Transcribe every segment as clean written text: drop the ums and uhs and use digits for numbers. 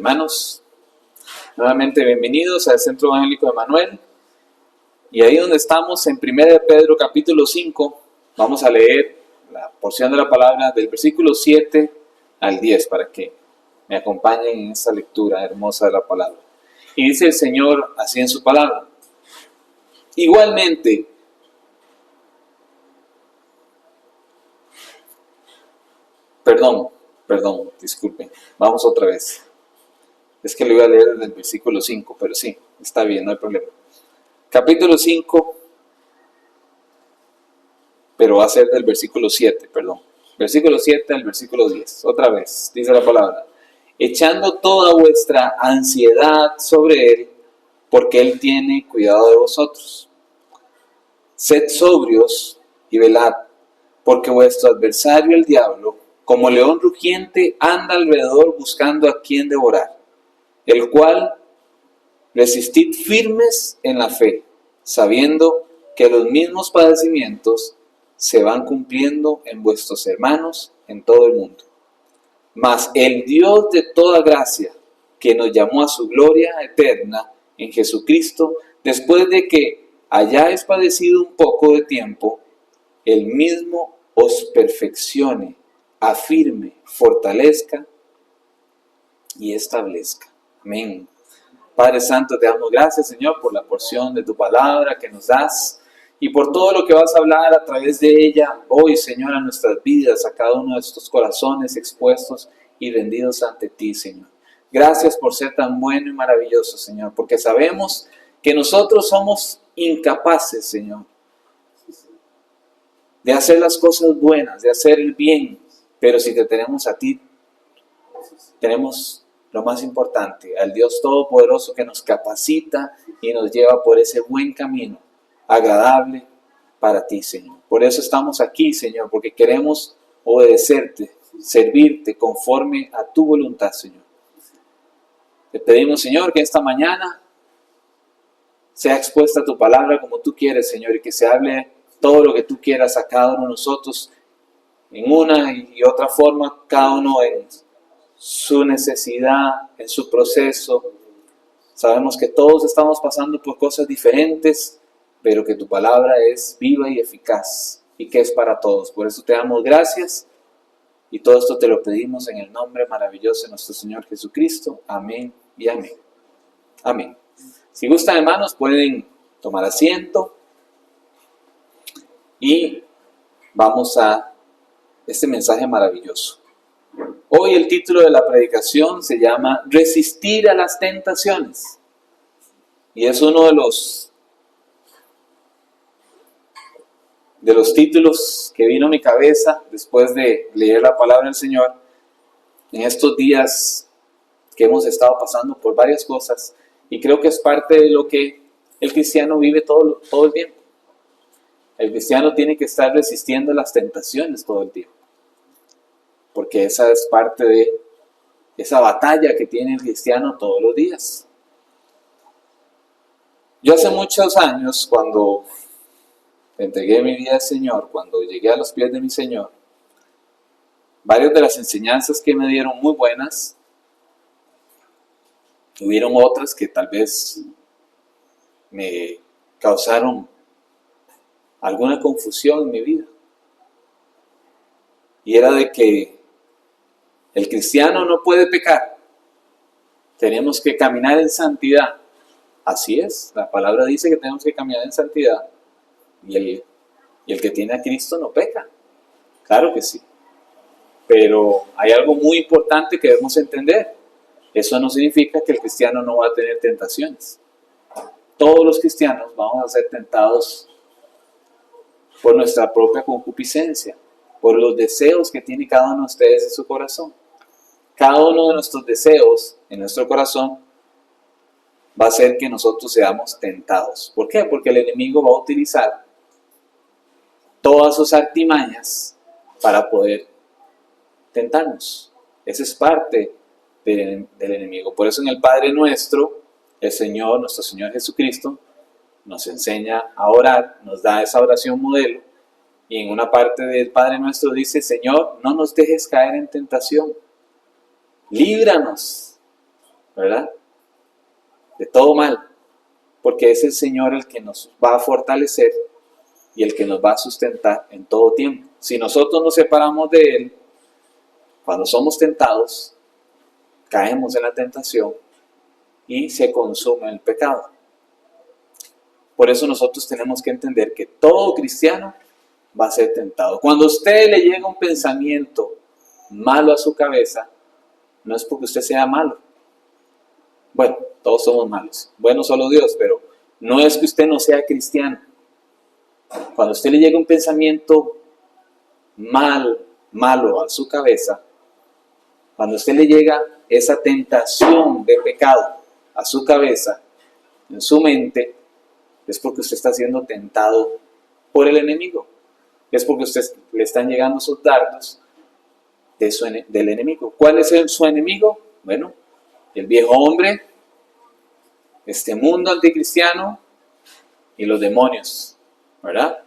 Hermanos, nuevamente bienvenidos al Centro Evangélico de Manuel. Y ahí donde estamos en 1 de Pedro capítulo 5, vamos a leer la porción de la palabra del versículo 7 al 10 para que me acompañen en esta lectura hermosa de la palabra. Y dice el Señor así en su palabra: igualmente, disculpen, vamos otra vez. Es que lo iba a leer desde el versículo 5, pero sí, está bien, no hay problema. Capítulo 5, pero va a ser del versículo 7, Versículo 7 al versículo 10. Otra vez, dice la palabra: echando toda vuestra ansiedad sobre Él, porque Él tiene cuidado de vosotros. Sed sobrios y velad, porque vuestro adversario el diablo, como león rugiente, anda alrededor buscando a quien devorar, el cual resistid firmes en la fe, sabiendo que los mismos padecimientos se van cumpliendo en vuestros hermanos en todo el mundo. Mas el Dios de toda gracia, que nos llamó a su gloria eterna en Jesucristo, después de que hayáis padecido un poco de tiempo, Él mismo os perfeccione, afirme, fortalezca y establezca. Amén. Padre Santo, te damos gracias, Señor, por la porción de tu palabra que nos das y por todo lo que vas a hablar a través de ella hoy, Señor, a nuestras vidas, a cada uno de estos corazones expuestos y rendidos ante ti, Señor. Gracias por ser tan bueno y maravilloso, Señor, porque sabemos que nosotros somos incapaces, Señor, de hacer las cosas buenas, de hacer el bien, pero si te tenemos a ti, tenemos lo más importante, al Dios Todopoderoso que nos capacita y nos lleva por ese buen camino, agradable para ti, Señor. Por eso estamos aquí, Señor, porque queremos obedecerte, servirte conforme a tu voluntad, Señor. Te pedimos, Señor, que esta mañana sea expuesta tu palabra como tú quieres, Señor, y que se hable todo lo que tú quieras a cada uno de nosotros en una y otra forma, cada uno en su necesidad, en su proceso. Sabemos que todos estamos pasando por cosas diferentes, pero que tu palabra es viva y eficaz y que es para todos. Por eso te damos gracias y todo esto te lo pedimos en el nombre maravilloso de nuestro Señor Jesucristo. Amén y amén. Amén. Si gustan, hermanos, pueden tomar asiento y vamos a este mensaje maravilloso. Hoy el título de la predicación se llama Resistir a las tentaciones. Y es uno de los títulos que vino a mi cabeza después de leer la palabra del Señor en estos días que hemos estado pasando por varias cosas. Y creo que es parte de lo que el cristiano vive todo el tiempo. El cristiano tiene que estar resistiendo las tentaciones todo el tiempo, porque esa es parte de esa batalla que tiene el cristiano todos los días. Yo hace muchos años, cuando entregué mi vida al Señor, cuando llegué a los pies de mi Señor, varias de las enseñanzas que me dieron muy buenas, hubieron otras que tal vez me causaron alguna confusión en mi vida. Y era de que el cristiano no puede pecar. Tenemos que caminar en santidad. Así es, la palabra dice que tenemos que caminar en santidad. Y el que tiene a Cristo no peca. Claro que sí. Pero hay algo muy importante que debemos entender. Eso no significa que el cristiano no va a tener tentaciones. Todos los cristianos vamos a ser tentados por nuestra propia concupiscencia, por los deseos que tiene cada uno de ustedes en su corazón. Cada uno de nuestros deseos en nuestro corazón va a hacer que nosotros seamos tentados. ¿Por qué? Porque el enemigo va a utilizar todas sus artimañas para poder tentarnos. Esa es parte del enemigo. Por eso en el Padre Nuestro, el Señor, nuestro Señor Jesucristo, nos enseña a orar, nos da esa oración modelo, y en una parte del Padre Nuestro dice: Señor, no nos dejes caer en tentación, líbranos ¿verdad? De todo mal, porque es el Señor el que nos va a fortalecer y el que nos va a sustentar en todo tiempo. Si nosotros nos separamos de Él, cuando somos tentados, caemos en la tentación y se consume el pecado. Por eso nosotros tenemos que entender que todo cristiano va a ser tentado. Cuando a usted le llega un pensamiento malo a su cabeza, no es porque usted sea malo. Bueno, todos somos malos. Bueno, solo Dios, pero no es que usted no sea cristiano. Cuando a usted le llega un pensamiento malo a su cabeza, cuando a usted le llega esa tentación de pecado a su cabeza, en su mente, es porque usted está siendo tentado por el enemigo. Es porque a usted le están llegando sus dardos del enemigo. ¿Cuál es su enemigo? Bueno, el viejo hombre, este mundo anticristiano y los demonios, ¿verdad?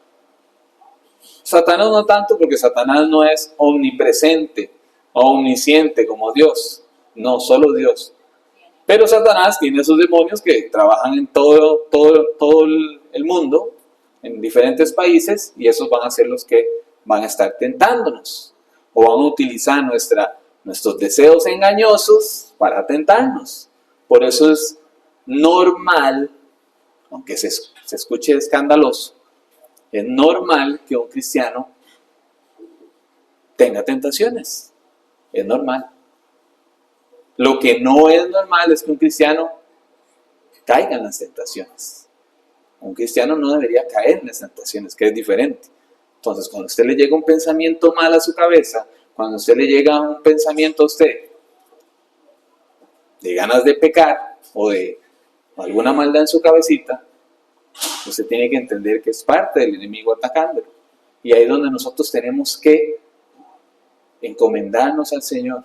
Satanás no tanto, porque Satanás no es omnipresente o omnisciente como Dios. No, solo Dios. Pero Satanás tiene sus demonios que trabajan en todo el mundo, en diferentes países, y esos van a ser los que van a estar tentándonos, o van a utilizar nuestros deseos engañosos para tentarnos. Por eso es normal, aunque se escuche escandaloso, es normal que un cristiano tenga tentaciones. Es normal. Lo que no es normal es que un cristiano caiga en las tentaciones. Un cristiano no debería caer en las tentaciones, que es diferente. Entonces, cuando a usted le llega un pensamiento mal a su cabeza, cuando a usted le llega un pensamiento a usted de ganas de pecar o de alguna maldad en su cabecita, usted tiene que entender que es parte del enemigo atacándolo. Y ahí es donde nosotros tenemos que encomendarnos al Señor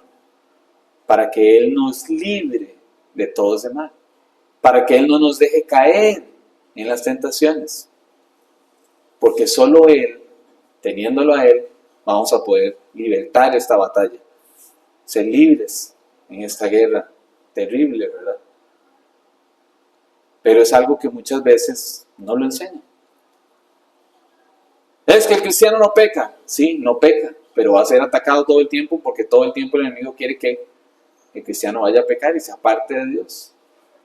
para que Él nos libre de todo ese mal, para que Él no nos deje caer en las tentaciones, porque solo Él, teniéndolo a Él, vamos a poder libertar esta batalla, ser libres en esta guerra terrible, ¿verdad? Pero es algo que muchas veces no lo enseñan. Es que el cristiano no peca. Sí, no peca, pero va a ser atacado todo el tiempo, porque todo el tiempo el enemigo quiere que el cristiano vaya a pecar y se aparte de Dios.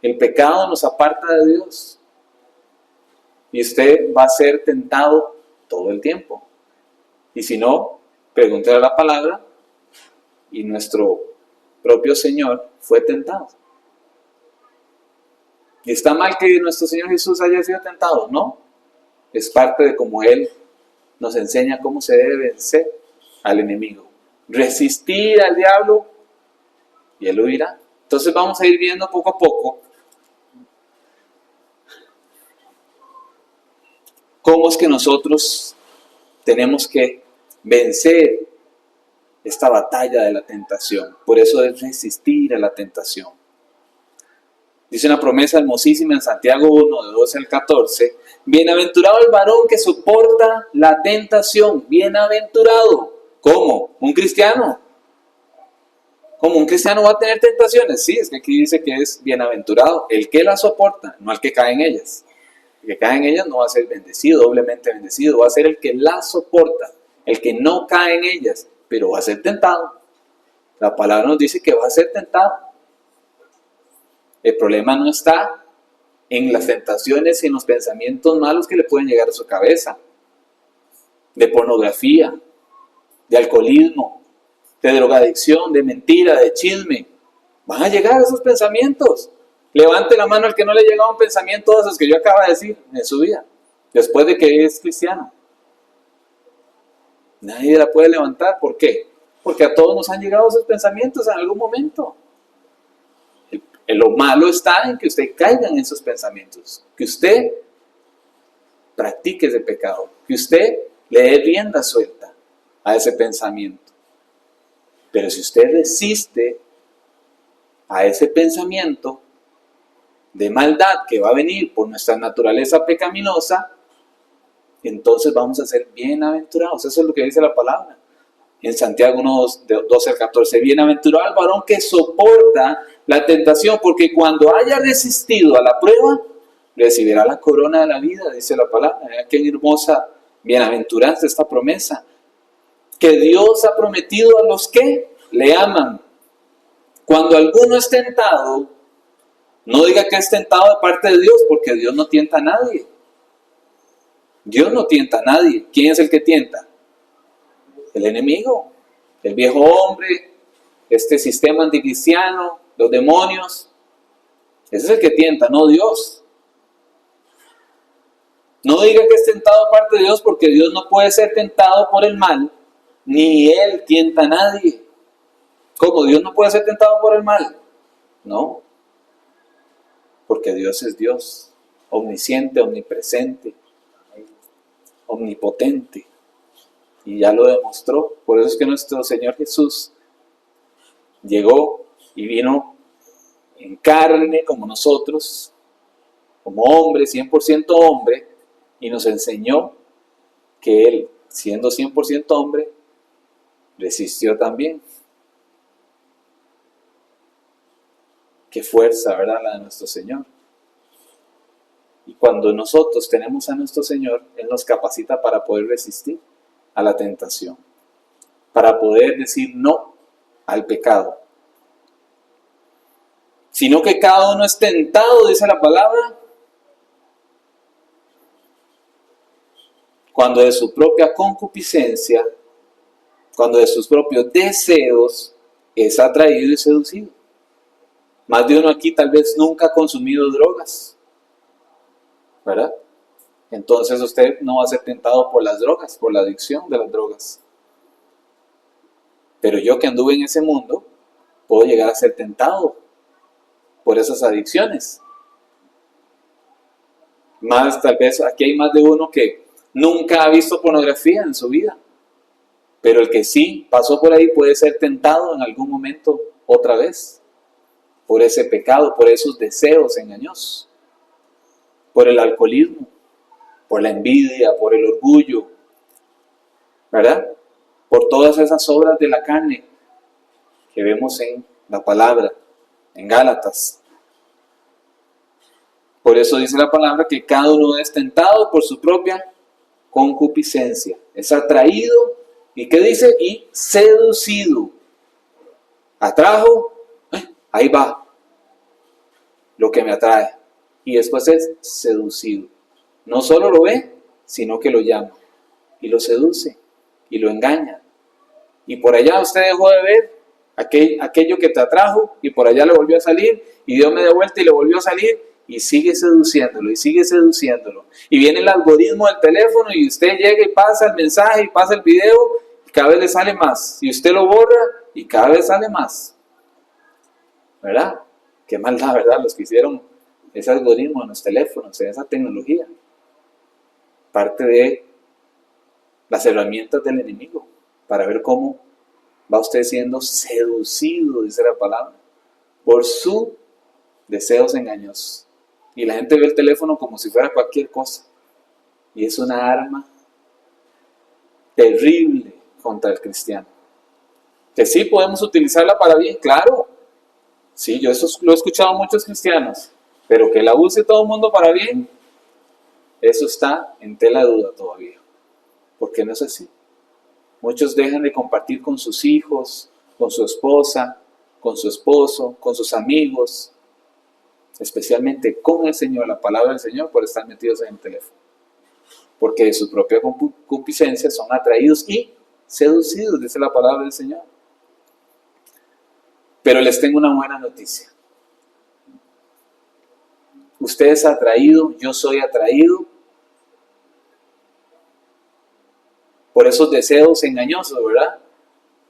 El pecado nos aparta de Dios. Y usted va a ser tentado todo el tiempo. Y si no, pregúntele a la palabra, y nuestro propio Señor fue tentado. ¿Y está mal que nuestro Señor Jesús haya sido tentado? No. Es parte de cómo Él nos enseña cómo se debe vencer al enemigo. Resistir al diablo y Él huirá. Entonces vamos a ir viendo poco a poco cómo es que nosotros tenemos que vencer esta batalla de la tentación. Por eso es resistir a la tentación. Dice una promesa hermosísima en Santiago 1, de 12 al 14. Bienaventurado el varón que soporta la tentación. Bienaventurado. ¿Cómo? ¿Un cristiano? ¿Cómo un cristiano va a tener tentaciones? Sí, es que aquí dice que es bienaventurado. El que la soporta, no el que cae en ellas. El que cae en ellas no va a ser bendecido, doblemente bendecido. Va a ser el que la soporta. El que no cae en ellas, pero va a ser tentado. La palabra nos dice que va a ser tentado. El problema no está en las tentaciones y en los pensamientos malos que le pueden llegar a su cabeza. De pornografía, de alcoholismo, de drogadicción, de mentira, de chisme. Van a llegar esos pensamientos. Levante la mano al que no le ha llegado un pensamiento de esos que yo acabo de decir en su vida, después de que es cristiano. Nadie la puede levantar. ¿Por qué? Porque a todos nos han llegado esos pensamientos en algún momento. Lo malo está en que usted caiga en esos pensamientos, que usted practique ese pecado, que usted le dé rienda suelta a ese pensamiento. Pero si usted resiste a ese pensamiento de maldad que va a venir por nuestra naturaleza pecaminosa, entonces vamos a ser bienaventurados. Eso es lo que dice la palabra. En Santiago 1, 12 al 14, bienaventurado el varón que soporta la tentación, porque cuando haya resistido a la prueba, recibirá la corona de la vida, dice la palabra. Qué hermosa bienaventuranza esta promesa, que Dios ha prometido a los que le aman. Cuando alguno es tentado, no diga que es tentado de parte de Dios, porque Dios no tienta a nadie. Dios no tienta a nadie. ¿Quién es el que tienta? El enemigo, el viejo hombre, este sistema anticristiano, los demonios. Ese es el que tienta, no Dios. No diga que es tentado de parte de Dios, porque Dios no puede ser tentado por el mal, ni Él tienta a nadie. ¿Cómo? ¿Dios no puede ser tentado por el mal? No, porque Dios es Dios, omnisciente, omnipresente, omnipotente. Y ya lo demostró. Por eso es que nuestro Señor Jesús llegó y vino en carne como nosotros, como hombre, 100% hombre, y nos enseñó que Él, siendo 100% hombre, resistió también. Qué fuerza, ¿verdad? La de nuestro Señor. Y cuando nosotros tenemos a nuestro Señor, Él nos capacita para poder resistir a la tentación, para poder decir no al pecado. Sino que cada uno es tentado, dice la palabra, cuando de su propia concupiscencia, cuando de sus propios deseos es atraído y seducido. Más de uno aquí tal vez nunca ha consumido drogas, ¿verdad? Entonces usted no va a ser tentado por las drogas, por la adicción de las drogas. Pero yo que anduve en ese mundo, puedo llegar a ser tentado por esas adicciones. Más tal vez aquí hay más de uno que nunca ha visto pornografía en su vida. Pero el que sí pasó por ahí puede ser tentado en algún momento otra vez. Por ese pecado, por esos deseos engañosos. Por el alcoholismo, por la envidia, por el orgullo, ¿verdad? Por todas esas obras de la carne que vemos en la palabra, en Gálatas. Por eso dice la palabra que cada uno es tentado por su propia concupiscencia. Es atraído, ¿y qué dice? Y seducido. Atrajo, ahí va lo que me atrae. Y después es seducido. No solo lo ve, sino que lo llama. Y lo seduce. Y lo engaña. Y por allá usted dejó de ver aquello que te atrajo. Y por allá le volvió a salir. Y Dios me dio vuelta y le volvió a salir. Y sigue seduciéndolo. Y sigue seduciéndolo. Y viene el algoritmo del teléfono. Y usted llega y pasa el mensaje. Y pasa el video. Y cada vez le sale más. Y usted lo borra. Y cada vez sale más. ¿Verdad? Qué maldad, ¿verdad? Los que hicieron ese algoritmo en los teléfonos, en esa tecnología. Parte de las herramientas del enemigo para ver cómo va usted siendo seducido, dice la palabra, por sus deseos engañosos. Y la gente ve el teléfono como si fuera cualquier cosa. Y es una arma terrible contra el cristiano. Que sí podemos utilizarla para bien, claro. Sí, yo eso lo he escuchado a muchos cristianos. Pero que la use todo el mundo para bien, eso está en tela de duda todavía. Porque no es así. Muchos dejan de compartir con sus hijos, con su esposa, con su esposo, con sus amigos, especialmente con el Señor, la palabra del Señor, por estar metidos en el teléfono. Porque de su propia concupiscencia son atraídos y seducidos, dice la palabra del Señor. Pero les tengo una buena noticia. Usted es atraído, yo soy atraído por esos deseos engañosos, ¿verdad?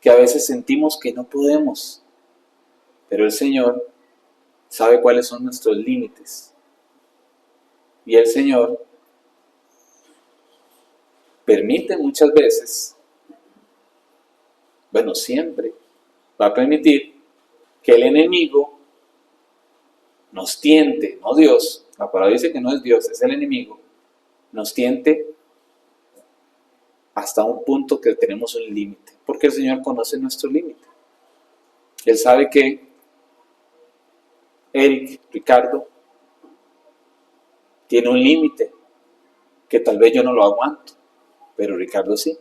Que a veces sentimos que no podemos. Pero el Señor sabe cuáles son nuestros límites. Y el Señor permite muchas veces, bueno, siempre va a permitir que el enemigo nos tiente, no Dios, la palabra dice que no es Dios, es el enemigo, nos tiente hasta un punto que tenemos un límite, porque el Señor conoce nuestro límite. Él sabe que Eric, Ricardo, tiene un límite que tal vez yo no lo aguanto, pero Ricardo sí.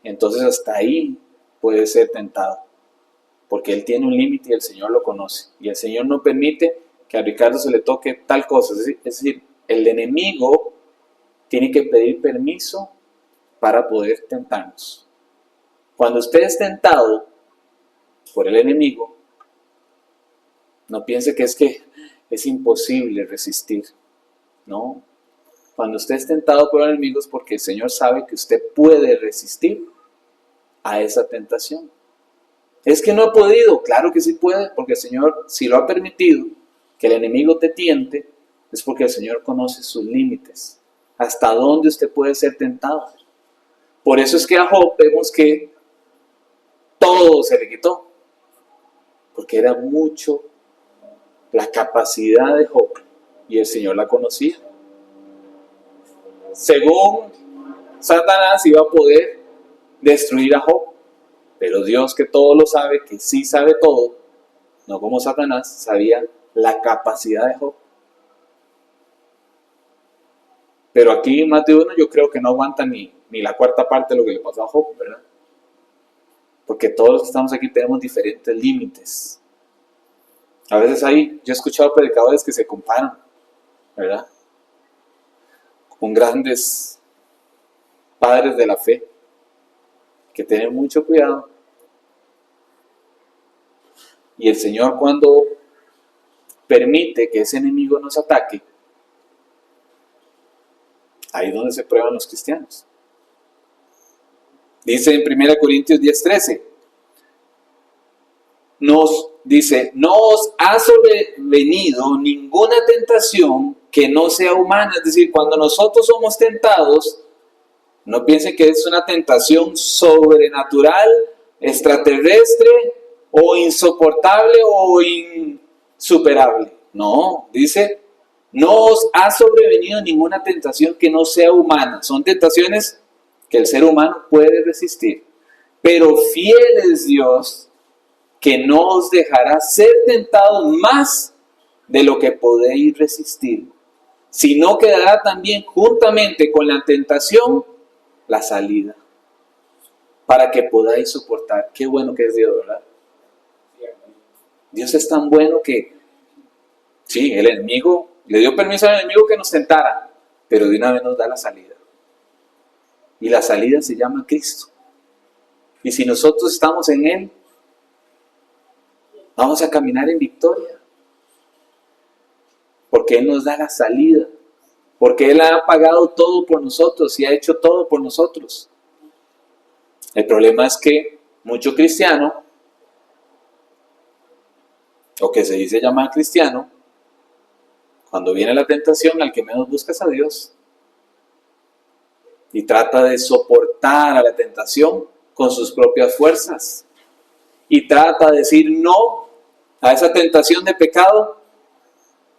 Entonces hasta ahí puede ser tentado, porque él tiene un límite y el Señor lo conoce. Y el Señor no permite que a Ricardo se le toque tal cosa. Es decir, el enemigo tiene que pedir permiso para poder tentarnos. Cuando usted es tentado por el enemigo, no piense que es imposible resistir. No. Cuando usted es tentado por el enemigo es porque el Señor sabe que usted puede resistir a esa tentación. Es que no ha podido, claro que sí puede, porque el Señor, si lo ha permitido, que el enemigo te tiente, es porque el Señor conoce sus límites, hasta dónde usted puede ser tentado. Por eso es que a Job vemos que todo se le quitó, porque era mucho la capacidad de Job, y el Señor la conocía. Según Satanás iba a poder destruir a Job, pero Dios, que todo lo sabe, que sí sabe todo, no como Satanás, sabía la capacidad de Job. Pero aquí más de uno yo creo que no aguanta ni la cuarta parte de lo que le pasó a Job, ¿verdad? Porque todos los que estamos aquí tenemos diferentes límites. A veces yo he escuchado predicadores que se comparan, ¿verdad? Con grandes padres de la fe, que tienen mucho cuidado. Y el Señor, cuando permite que ese enemigo nos ataque, ahí es donde se prueban los cristianos. Dice en 1 Corintios 10:13, no os ha sobrevenido ninguna tentación que no sea humana. Es decir, cuando nosotros somos tentados, no piensen que es una tentación sobrenatural, extraterrestre o insoportable o insuperable. No, dice, no os ha sobrevenido ninguna tentación que no sea humana. Son tentaciones que el ser humano puede resistir. Pero fiel es Dios, que no os dejará ser tentados más de lo que podéis resistir, sino que dará también juntamente con la tentación la salida, para que podáis soportar. Qué bueno que es Dios, ¿verdad? Dios es tan bueno que, sí, el enemigo, le dio permiso al enemigo que nos tentara, pero de una vez nos da la salida. Y la salida se llama Cristo. Y si nosotros estamos en Él, vamos a caminar en victoria. Porque Él nos da la salida. Porque Él ha pagado todo por nosotros y ha hecho todo por nosotros. El problema es que mucho cristiano, o que se dice llamar cristiano, cuando viene la tentación, al que menos busca es a Dios. Y trata de soportar a la tentación con sus propias fuerzas. Y trata de decir no a esa tentación de pecado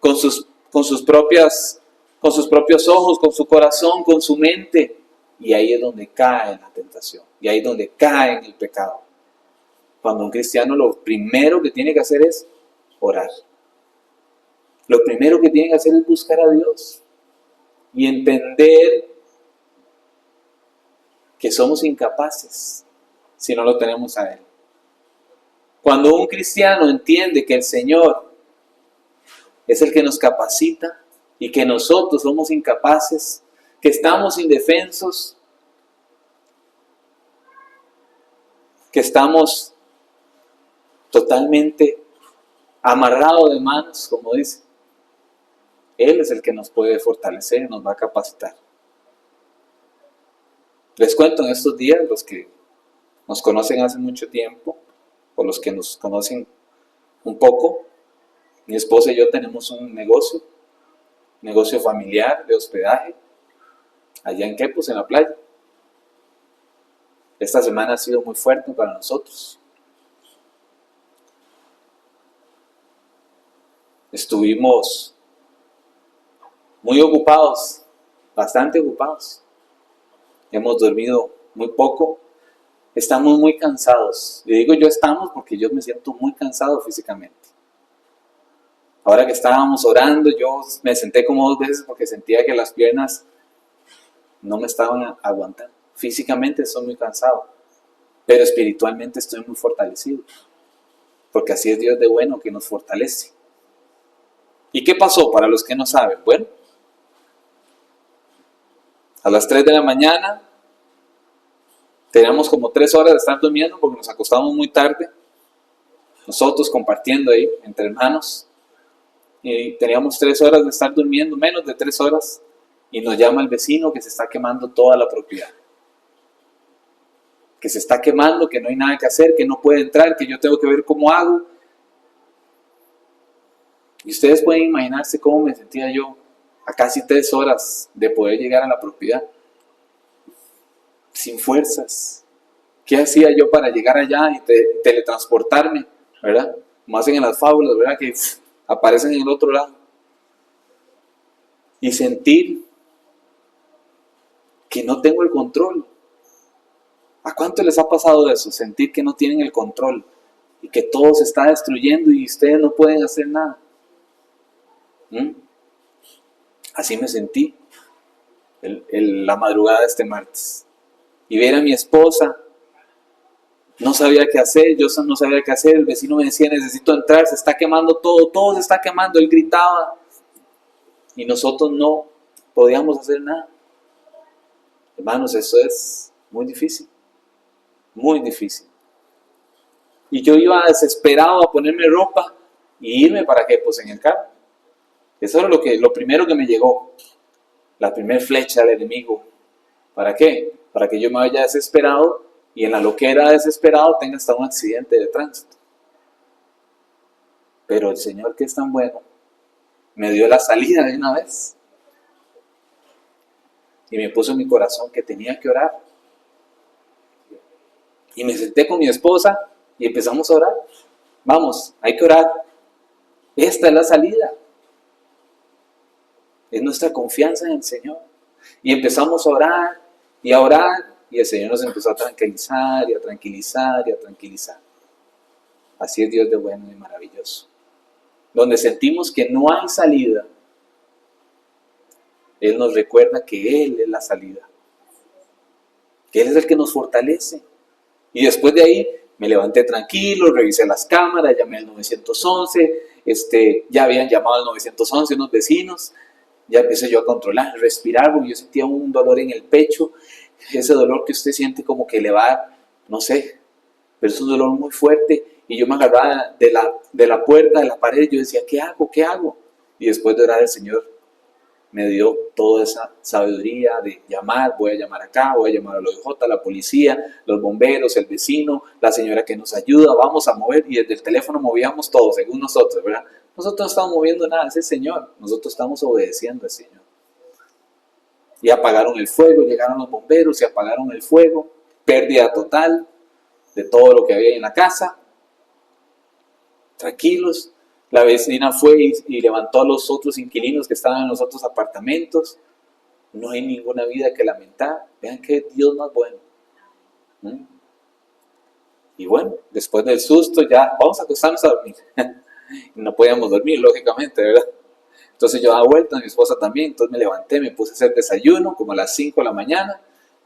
con sus propios ojos, con su corazón, con su mente. Y ahí es donde cae en la tentación. Y ahí es donde cae en el pecado. Cuando un cristiano lo primero que tiene que hacer es orar. Lo primero que tiene que hacer es buscar a Dios. Y entender que somos incapaces si no lo tenemos a Él. Cuando un cristiano entiende que el Señor es el que nos capacita y que nosotros somos incapaces, que estamos indefensos, que estamos totalmente amarrados de manos, como dice, Él es el que nos puede fortalecer y nos va a capacitar. Les cuento en estos días, los que nos conocen hace mucho tiempo, o los que nos conocen un poco, mi esposa y yo tenemos un negocio familiar de hospedaje, allá en Quepos, en la playa. Esta semana ha sido muy fuerte para nosotros. Estuvimos muy ocupados, bastante ocupados. Hemos dormido muy poco, estamos muy cansados. Le digo yo estamos porque yo me siento muy cansado físicamente. Ahora que estábamos orando, yo me senté como 2 veces porque sentía que las piernas no me estaban aguantando. Físicamente estoy muy cansado, pero espiritualmente estoy muy fortalecido. Porque así es Dios de bueno, que nos fortalece. ¿Y qué pasó para los que no saben? Bueno, a las 3 de la mañana teníamos como 3 horas de estar durmiendo porque nos acostamos muy tarde. Nosotros compartiendo ahí entre hermanos. Y teníamos 3 horas de estar durmiendo, menos de 3 horas. Y nos llama el vecino que se está quemando toda la propiedad. Que se está quemando, que no hay nada que hacer, que no puede entrar, que yo tengo que ver cómo hago. Y ustedes pueden imaginarse cómo me sentía yo a casi 3 horas de poder llegar a la propiedad. Sin fuerzas. ¿Qué hacía yo para llegar allá y teletransportarme? ¿Verdad? Como hacen en las fábulas, ¿verdad? Que aparecen en el otro lado. Y sentir que no tengo el control. ¿A cuánto les ha pasado eso? Sentir que no tienen el control y que todo se está destruyendo y ustedes no pueden hacer nada. Así me sentí la madrugada de este martes. Y ver a mi esposa, no sabía qué hacer, yo no sabía qué hacer, el vecino me decía, necesito entrar, se está quemando todo, todo se está quemando, él gritaba. Y nosotros no podíamos hacer nada. Hermanos, eso es muy difícil. Muy difícil. Y yo iba desesperado a ponerme ropa y irme para qué, pues en el carro. Eso era lo primero que me llegó. La primera flecha del enemigo. ¿Para qué? Para que yo me vaya desesperado y en la loquera desesperado tenga hasta un accidente de tránsito. Pero el Señor, que es tan bueno, me dio la salida de una vez. Y me puso en mi corazón que tenía que orar. Y me senté con mi esposa y empezamos a orar. Vamos, hay que orar. Esta es la salida. Es nuestra confianza en el Señor. Y empezamos a orar y a orar. Y el Señor nos empezó a tranquilizar y a tranquilizar y a tranquilizar. Así es Dios de bueno y maravilloso. Donde sentimos que no hay salida, Él nos recuerda que Él es la salida. Que Él es el que nos fortalece. Y después de ahí me levanté tranquilo, revisé las cámaras, llamé al 911, ya habían llamado al 911 unos vecinos, ya empecé yo a controlar, a respirar, porque yo sentía un dolor en el pecho, ese dolor que usted siente como que le va, no sé, pero es un dolor muy fuerte, y yo me agarraba de la puerta, de la pared, y yo decía, ¿qué hago? ¿Qué hago? Y después de orar el Señor me dio toda esa sabiduría de llamar, voy a llamar acá, voy a llamar a la OIJ, la policía, los bomberos, el vecino, la señora que nos ayuda, vamos a mover, y desde el teléfono movíamos todo, según nosotros, ¿verdad? Nosotros no estamos moviendo nada, es el Señor, nosotros estamos obedeciendo al Señor. Y apagaron el fuego, llegaron los bomberos y apagaron el fuego, pérdida total de todo lo que había en la casa, tranquilos. La vecina fue y levantó a los otros inquilinos que estaban en los otros apartamentos. No hay ninguna vida que lamentar. Vean qué Dios más bueno. Y bueno, después del susto ya vamos a acostarnos a dormir. No podíamos dormir, lógicamente, ¿verdad? Entonces yo daba vuelta, mi esposa también. Entonces me levanté, me puse a hacer desayuno como a las 5 de la mañana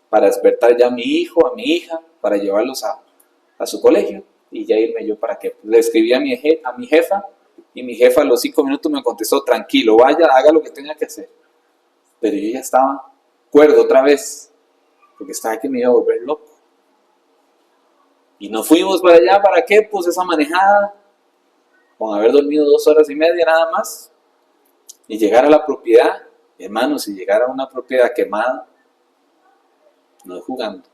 para despertar ya a mi hijo, a mi hija, para llevarlos a su colegio y ya irme yo para que le escribí a mi jefa. Y mi jefa a los 5 minutos me contestó, tranquilo, vaya, haga lo que tenga que hacer. Pero yo ya estaba cuerdo otra vez, porque estaba que me iba a volver loco. Y nos fuimos para allá, ¿para qué? Pues esa manejada, con haber dormido 2 horas y media nada más, y llegar a la propiedad, hermanos, y llegar a una propiedad quemada, no es jugando.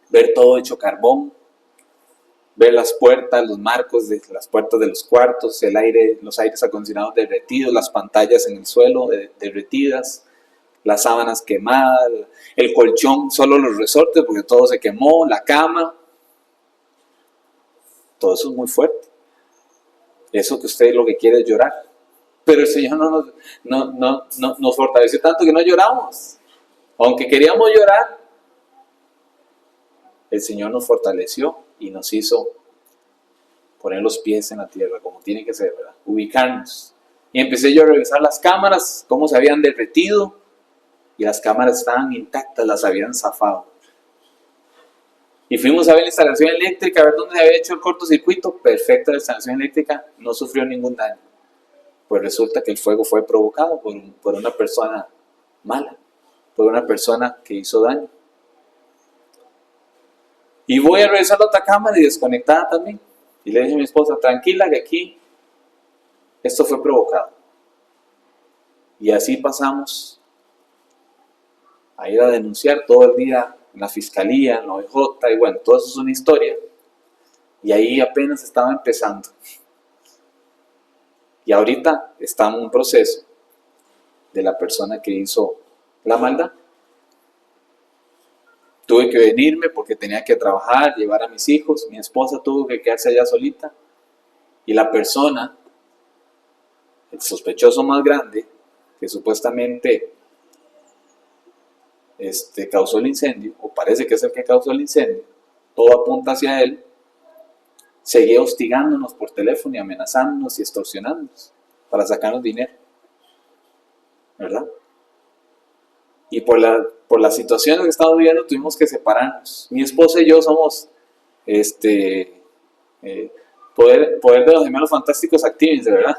Ver todo hecho carbón, ver las puertas, los marcos de las puertas de los cuartos, el aire, los aires acondicionados derretidos, las pantallas en el suelo derretidas, las sábanas quemadas, el colchón, solo los resortes porque todo se quemó, la cama. Todo eso es muy fuerte. Eso que usted lo que quiere es llorar. Pero el Señor no nos fortaleció tanto que no lloramos. Aunque queríamos llorar, el Señor nos fortaleció y nos hizo poner los pies en la tierra, como tiene que ser, ¿verdad? Ubicarnos. Y empecé yo a revisar las cámaras, cómo se habían derretido, y las cámaras estaban intactas, las habían zafado. Y fuimos a ver la instalación eléctrica, a ver dónde se había hecho el cortocircuito. Perfecta la instalación eléctrica, no sufrió ningún daño. Pues resulta que el fuego fue provocado por una persona mala, por una persona que hizo daño. Y voy a revisar la otra cámara y desconectada también. Y le dije a mi esposa, tranquila que aquí esto fue provocado. Y así pasamos a ir a denunciar todo el día en la fiscalía, en la OIJ, y bueno, todo eso es una historia. Y ahí apenas estaba empezando. Y ahorita está en un proceso de la persona que hizo la maldad. Tuve que venirme porque tenía que trabajar, llevar a mis hijos. Mi esposa tuvo que quedarse allá solita. Y la persona, el sospechoso más grande, que supuestamente causó el incendio, o parece que es el que causó el incendio, todo apunta hacia él, seguía hostigándonos por teléfono y amenazándonos y extorsionándonos para sacarnos dinero, ¿verdad? Y por la situación que estamos viviendo tuvimos que separarnos. Mi esposa y yo somos poder de los gemelos fantásticos, actívense, ¿verdad?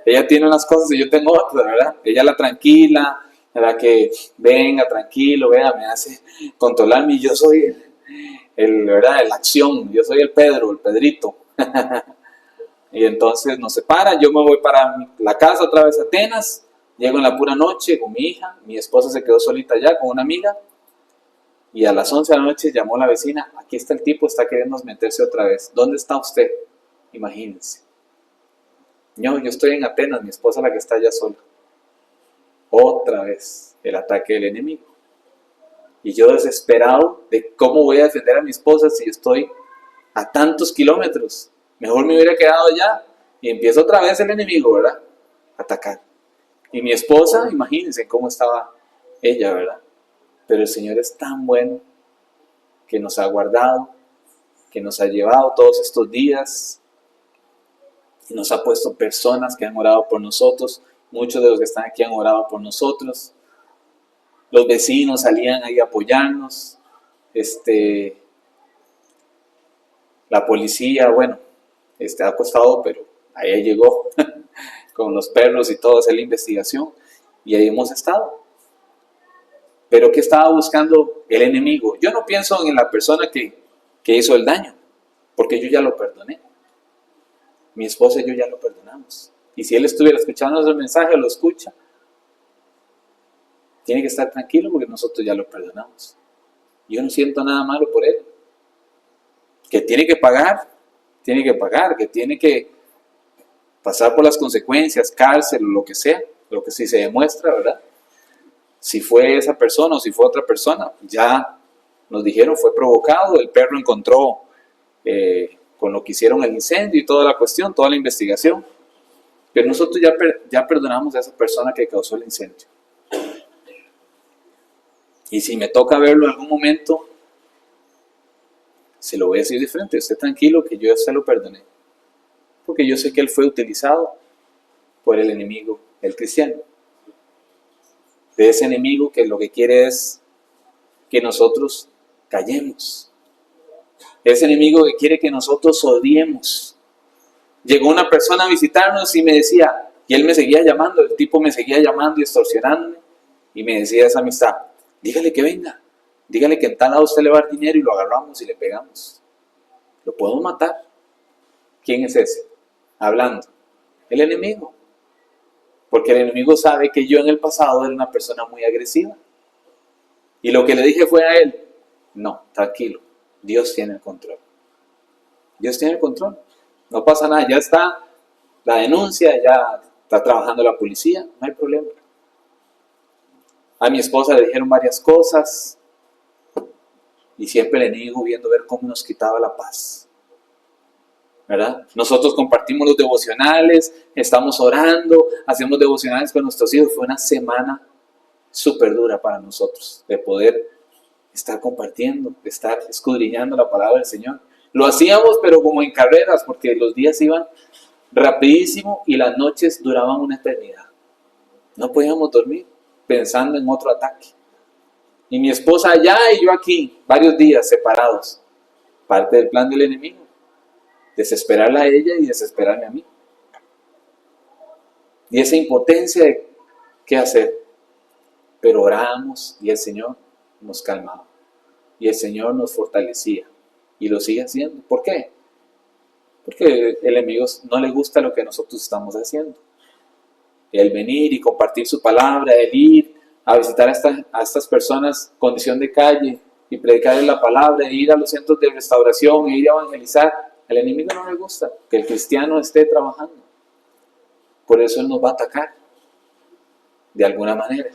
Ella tiene unas cosas y yo tengo otras, ¿verdad? Ella la tranquila, la que venga tranquilo, vea, me hace controlarme, y yo soy ¿verdad? La acción, yo soy el Pedro, el Pedrito. Y entonces nos separa, yo me voy para la casa otra vez a Atenas, llego en la pura noche con mi hija, mi esposa se quedó solita allá con una amiga, y a las 11 de la noche llamó la vecina, aquí está el tipo, está queriendo meterse otra vez, ¿dónde está usted? Imagínense. Yo estoy en Atenas, mi esposa la que está allá sola. Otra vez el ataque del enemigo. Y yo desesperado de cómo voy a defender a mi esposa si estoy a tantos kilómetros. Mejor me hubiera quedado allá. Y empieza otra vez el enemigo, ¿verdad? A atacar. Y mi esposa, imagínense cómo estaba ella, ¿verdad? Pero el Señor es tan bueno que nos ha guardado, que nos ha llevado todos estos días. Y nos ha puesto personas que han orado por nosotros. Muchos de los que están aquí han orado por nosotros. Los vecinos salían ahí a apoyarnos. La policía, bueno, ha costado, pero ahí llegó con los perros y todo, hacer la investigación. Y ahí hemos estado. Pero ¿qué estaba buscando el enemigo? Yo no pienso en la persona que hizo el daño, porque yo ya lo perdoné. Mi esposa y yo ya lo perdonamos. Y si él estuviera escuchando ese mensaje, lo escucha, tiene que estar tranquilo porque nosotros ya lo perdonamos. Yo no siento nada malo por él. Que tiene que pagar, que tiene que pasar por las consecuencias, cárcel o lo que sea, lo que sí se demuestra, ¿verdad? Si fue esa persona o si fue otra persona, ya nos dijeron fue provocado, el perro encontró con lo que hicieron el incendio y toda la cuestión, toda la investigación. Pero nosotros ya perdonamos a esa persona que causó el incendio. Y si me toca verlo en algún momento, se lo voy a decir de frente, esté tranquilo que yo ya se lo perdoné. Porque yo sé que él fue utilizado por el enemigo, el cristiano. De ese enemigo que lo que quiere es que nosotros callemos. Ese enemigo que quiere que nosotros odiemos. Llegó una persona a visitarnos y me decía, y él me seguía llamando, el tipo me seguía llamando y extorsionándome, y me decía esa amistad, dígale que venga, dígale que en tal lado usted le va a dar dinero y lo agarramos y le pegamos. ¿Lo podemos matar? ¿Quién es ese? Hablando. El enemigo. Porque el enemigo sabe que yo en el pasado era una persona muy agresiva. Y lo que le dije fue a él, no, tranquilo, Dios tiene el control. Dios tiene el control. No pasa nada, ya está la denuncia, ya está trabajando la policía, no hay problema. A mi esposa le dijeron varias cosas y siempre el enemigo viendo ver cómo nos quitaba la paz. ¿Verdad? Nosotros compartimos los devocionales, estamos orando, hacemos devocionales con nuestros hijos. Fue una semana súper dura para nosotros de poder estar compartiendo, estar escudriñando la palabra del Señor. Lo hacíamos, pero como en carreras, porque los días iban rapidísimo y las noches duraban una eternidad. No podíamos dormir pensando en otro ataque. Y mi esposa allá y yo aquí, varios días separados. Parte del plan del enemigo. Desesperarla a ella y desesperarme a mí. Y esa impotencia de qué hacer. Pero orábamos y el Señor nos calmaba. Y el Señor nos fortalecía. Y lo sigue haciendo. ¿Por qué? Porque el enemigo no le gusta lo que nosotros estamos haciendo. El venir y compartir su palabra, el ir a visitar a estas personas en condición de calle y predicarles la palabra, e ir a los centros de restauración, e ir a evangelizar. Al enemigo no le gusta que el cristiano esté trabajando. Por eso él nos va a atacar de alguna manera.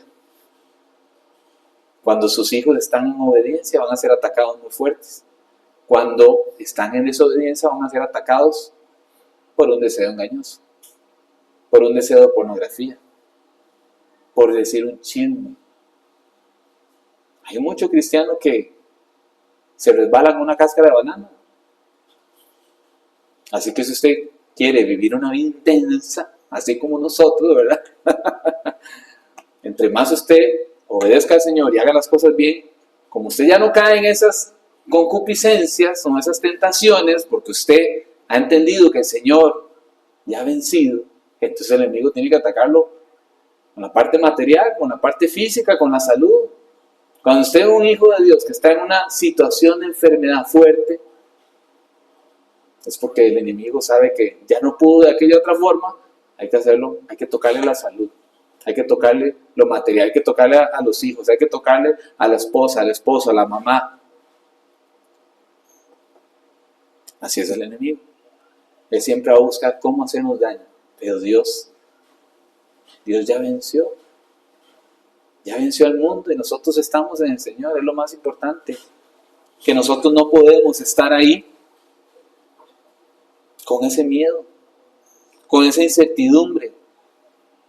Cuando sus hijos están en obediencia van a ser atacados muy fuertes. Cuando están en desobediencia van a ser atacados por un deseo engañoso, por un deseo de pornografía, por decir un chisme. Hay muchos cristianos que se resbalan una cáscara de banana. Así que si usted quiere vivir una vida intensa, así como nosotros, ¿verdad? Entre más usted obedezca al Señor y haga las cosas bien, como usted ya no cae en esas concupiscencias o esas tentaciones, porque usted ha entendido que el Señor ya ha vencido, entonces el enemigo tiene que atacarlo con la parte material, con la parte física, con la salud. Cuando usted es un hijo de Dios que está en una situación de enfermedad fuerte, es porque el enemigo sabe que ya no pudo de aquella otra forma. Hay que hacerlo, hay que tocarle la salud, hay que tocarle lo material, hay que tocarle a los hijos, hay que tocarle a la esposa, al esposo, a la mamá. Así es el enemigo. Él siempre va a buscar cómo hacernos daño. Pero Dios ya venció. Ya venció al mundo y nosotros estamos en el Señor. Es lo más importante. Que nosotros no podemos estar ahí con ese miedo, con esa incertidumbre,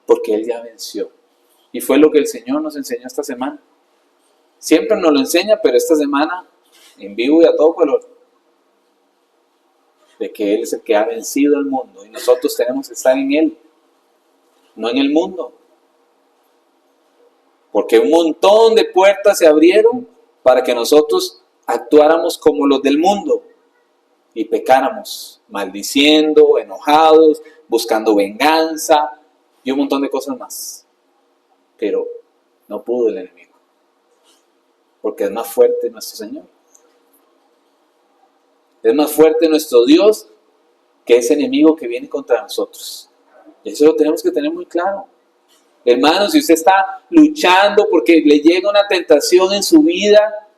porque Él ya venció. Y fue lo que el Señor nos enseñó esta semana. Siempre nos lo enseña, pero esta semana, en vivo y a todo color, de que Él es el que ha vencido el mundo y nosotros tenemos que estar en Él, no en el mundo. Porque un montón de puertas se abrieron para que nosotros actuáramos como los del mundo y pecáramos, maldiciendo, enojados, buscando venganza y un montón de cosas más. Pero no pudo el enemigo, porque es más fuerte nuestro Señor. Es más fuerte nuestro Dios que ese enemigo que viene contra nosotros. Y eso lo tenemos que tener muy claro. Hermanos, si usted está luchando porque le llega una tentación en su vida,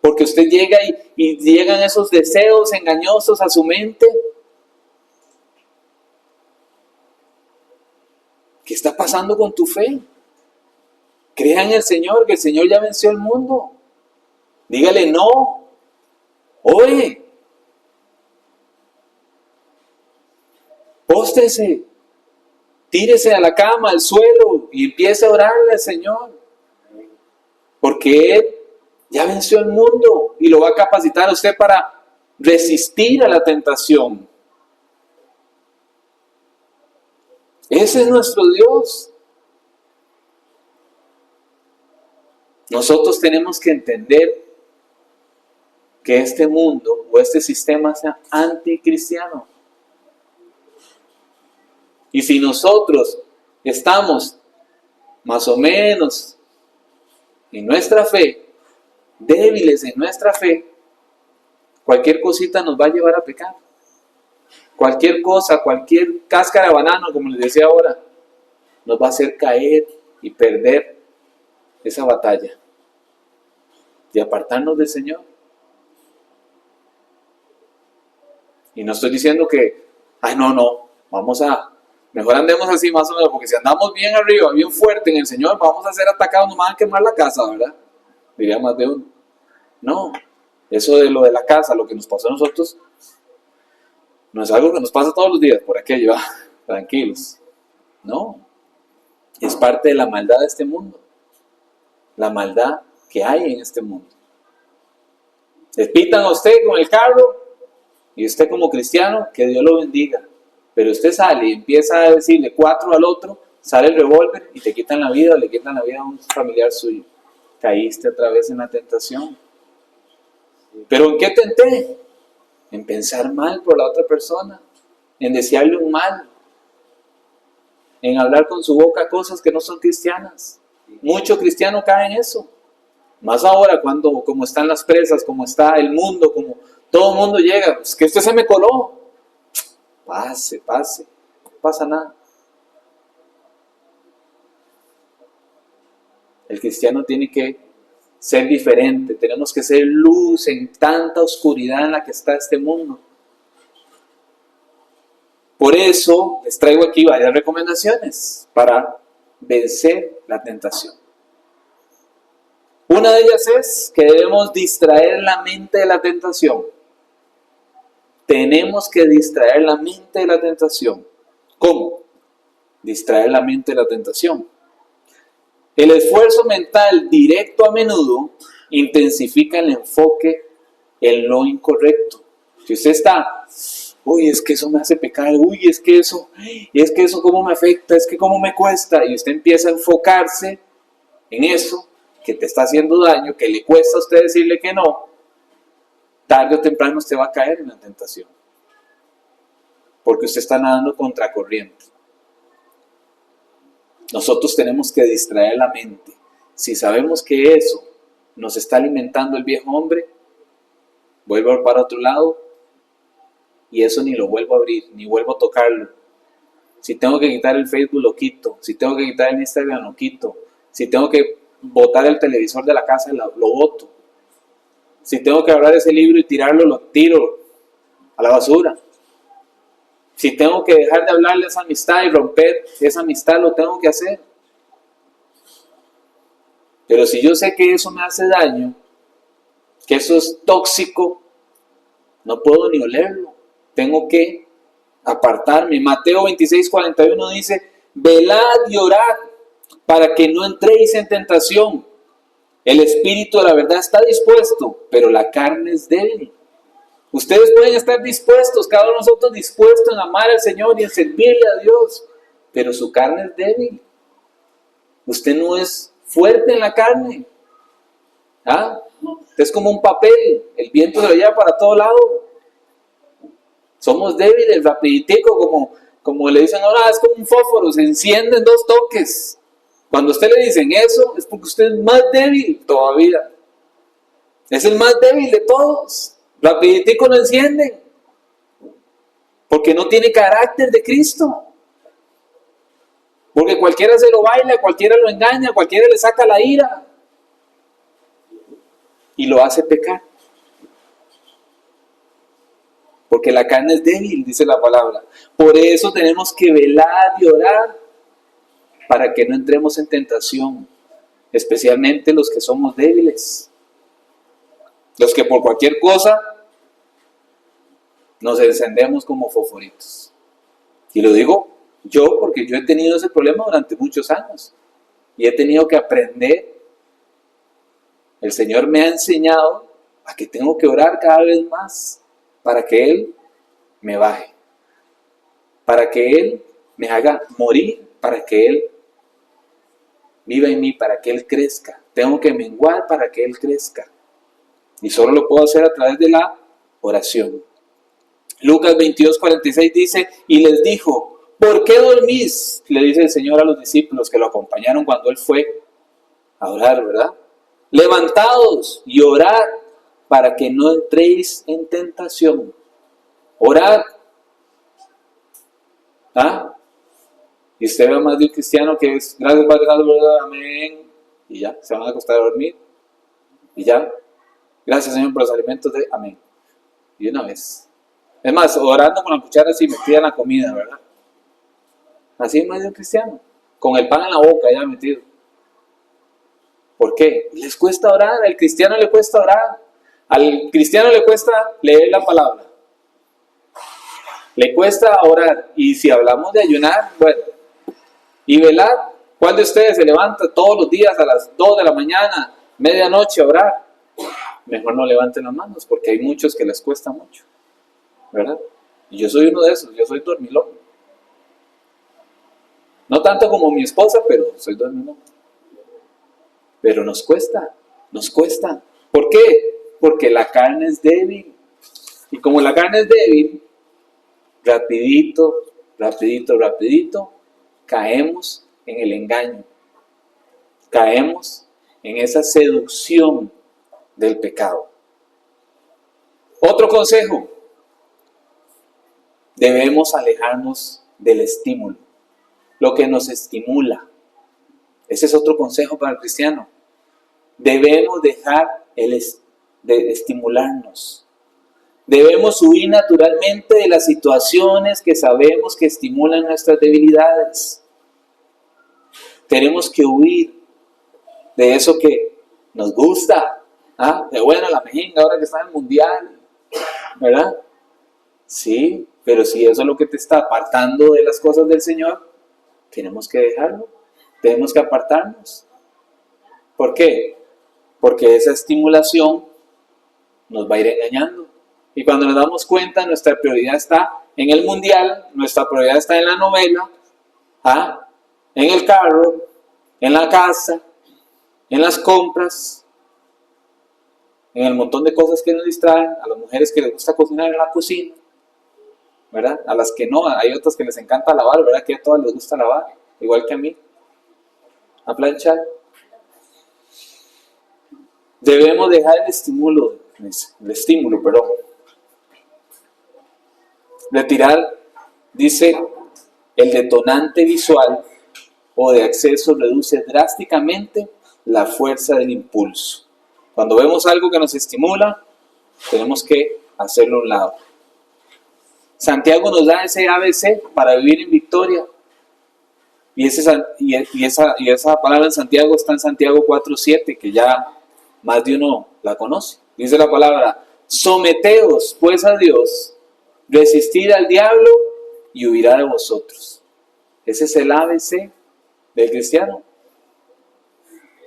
porque usted llega y llegan esos deseos engañosos a su mente, ¿qué está pasando con tu fe? Crea en el Señor, que el Señor ya venció el mundo. Dígale no. Oye, póstrese, tírese a la cama, al suelo y empiece a orarle al Señor. Porque Él ya venció el mundo y lo va a capacitar a usted para resistir a la tentación. Ese es nuestro Dios. Nosotros tenemos que entender que este mundo o este sistema sea anticristiano. Y si nosotros estamos más o menos en nuestra fe, débiles en nuestra fe, cualquier cosita nos va a llevar a pecar. Cualquier cosa, cualquier cáscara de banano, como les decía ahora, nos va a hacer caer y perder esa batalla de apartarnos del Señor. Y no estoy diciendo que, mejor andemos así más o menos, porque si andamos bien arriba, bien fuerte en el Señor, vamos a ser atacados, nos van a quemar la casa, ¿verdad? Diría más de uno. No, eso de lo de la casa, lo que nos pasó a nosotros, no es algo que nos pasa todos los días, por aquello, tranquilos. No, es parte de la maldad de este mundo, la maldad que hay en este mundo. Le pitan a usted con el carro y usted como cristiano, que Dios lo bendiga. Pero usted sale y empieza a decirle 4 al otro, sale el revólver y te quitan la vida o le quitan la vida a un familiar suyo. Caíste otra vez en la tentación. ¿Pero en qué tenté? En pensar mal por la otra persona, en desearle un mal, en hablar con su boca cosas que no son cristianas. Mucho cristiano cae en eso. Más ahora cuando como están las presas, como está el mundo, como todo el mundo llega, es que usted se me coló. Pase, no pasa nada. El cristiano tiene que ser diferente, tenemos que ser luz en tanta oscuridad en la que está este mundo. Por eso les traigo aquí varias recomendaciones para vencer la tentación. Una de ellas es que debemos distraer la mente de la tentación. Tenemos que distraer la mente de la tentación. ¿Cómo? Distraer la mente de la tentación. El esfuerzo mental directo a menudo intensifica el enfoque en lo incorrecto. Si usted está, uy, es que eso me hace pecar, uy, es que eso cómo me afecta, es que cómo me cuesta, y usted empieza a enfocarse en eso que te está haciendo daño, que le cuesta a usted decirle que no, tarde o temprano usted va a caer en la tentación. Porque usted está nadando contracorriente. Nosotros tenemos que distraer la mente. Si sabemos que eso nos está alimentando el viejo hombre, vuelvo para otro lado y eso ni lo vuelvo a abrir, ni vuelvo a tocarlo. Si tengo que quitar el Facebook, lo quito. Si tengo que quitar el Instagram, lo quito. Si tengo que botar el televisor de la casa, lo boto. Si tengo que agarrar ese libro y tirarlo, lo tiro a la basura. Si tengo que dejar de hablarle a esa amistad y romper esa amistad, lo tengo que hacer. Pero si yo sé que eso me hace daño, que eso es tóxico, no puedo ni olerlo. Tengo que apartarme. Mateo 26:41 dice, velad y orad para que no entréis en tentación. El espíritu de la verdad está dispuesto, pero la carne es débil. Ustedes pueden estar dispuestos, cada uno de nosotros dispuestos en amar al Señor y en servirle a Dios, pero su carne es débil. Usted no es fuerte en la carne. Usted es como un papel, el viento se lo lleva para todo lado. Somos débiles, rapiditico, como le dicen ahora, es como un fósforo, se enciende en 2 toques. Cuando a usted le dicen eso, es porque usted es más débil todavía. Es el más débil de todos. Rapiditico lo encienden. Porque no tiene carácter de Cristo. Porque cualquiera se lo baila, cualquiera lo engaña, cualquiera le saca la ira. Y lo hace pecar. Porque la carne es débil, dice la palabra. Por eso tenemos que velar y orar para que no entremos en tentación. Especialmente los que somos débiles. Los que por cualquier cosa nos encendemos como fosforitos. Y lo digo yo porque yo he tenido ese problema durante muchos años. Y he tenido que aprender. El Señor me ha enseñado a que tengo que orar cada vez más para que Él me baje. Para que Él me haga morir, para que Él viva en mí, para que Él crezca. Tengo que menguar para que Él crezca. Y solo lo puedo hacer a través de la oración. Lucas 22:46 dice, y les dijo, ¿por qué dormís? Le dice el Señor a los discípulos que lo acompañaron cuando Él fue a orar, ¿verdad? Levantaos y orad para que no entréis en tentación. Orad. Y usted ve más de un cristiano que es, gracias Padre, amén. Y ya, se van a acostar a dormir. Y ya. Gracias, Señor, por los alimentos de amén. Y una vez. Es más, orando con la cuchara así metida en la comida, ¿verdad? Así es medio cristiano. Con el pan en la boca ya metido. ¿Por qué? Les cuesta orar. Al cristiano le cuesta orar. Al cristiano le cuesta leer la palabra. Le cuesta orar. Y si hablamos de ayunar, bueno. Y velar. ¿Cuál de ustedes se levanta todos los días a las 2 de la mañana, medianoche a orar? mejor no levanten las manos, porque hay muchos que les cuesta mucho, ¿verdad? Y yo soy uno de esos, yo soy dormilón. No tanto como mi esposa, pero soy dormilón. Pero nos cuesta, nos cuesta. ¿Por qué? Porque la carne es débil. Y como la carne es débil, rapidito, rapidito, rapidito, caemos en el engaño. Caemos en esa seducción del pecado. Otro consejo, debemos alejarnos del estímulo, lo que nos estimula. Ese es otro consejo para el cristiano. Debemos dejar de estimularnos. Debemos huir naturalmente de las situaciones que sabemos que estimulan nuestras debilidades. Tenemos que huir de eso que nos gusta. De bueno, la mejenga ahora que está en el mundial, ¿verdad? Sí, pero si eso es lo que te está apartando de las cosas del Señor, tenemos que dejarlo. Tenemos que apartarnos. ¿Por qué? Porque esa estimulación nos va a ir engañando. Y cuando nos damos cuenta, nuestra prioridad está en el mundial, nuestra prioridad está en la novela, en el carro, en la casa, en las compras, en el montón de cosas que nos distraen, a las mujeres que les gusta cocinar en la cocina, ¿verdad? A las que no, hay otras que les encanta lavar, ¿verdad? Que a todas les gusta lavar, igual que a mí, a planchar. Debemos dejar el estímulo, Retirar, dice, el detonante visual o de acceso reduce drásticamente la fuerza del impulso. Cuando vemos algo que nos estimula, tenemos que hacerlo a un lado. Santiago nos da ese ABC para vivir en victoria. Y esa palabra en Santiago está en Santiago 4:7, que ya más de uno la conoce. Dice la palabra: someteos pues a Dios, resistid al diablo y huirá de vosotros. Ese es el ABC del cristiano.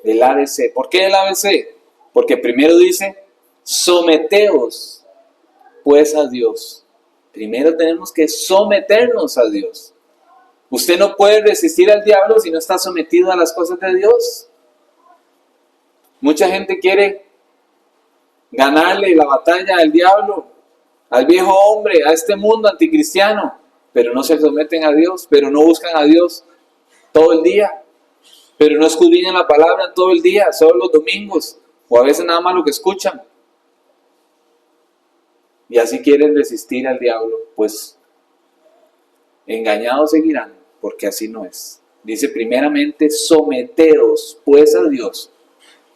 El ABC. ¿Por qué el ABC? Porque primero dice: someteos pues a Dios. Primero tenemos que someternos a Dios. Usted no puede resistir al diablo si no está sometido a las cosas de Dios. Mucha gente quiere ganarle la batalla al diablo, al viejo hombre, a este mundo anticristiano, pero no se someten a Dios, pero no buscan a Dios todo el día, pero no escudriñan la palabra todo el día, solo los domingos, o a veces nada más lo que escuchan. Y así quieren resistir al diablo, pues engañados seguirán, porque así no es. Dice primeramente: someteos pues a Dios.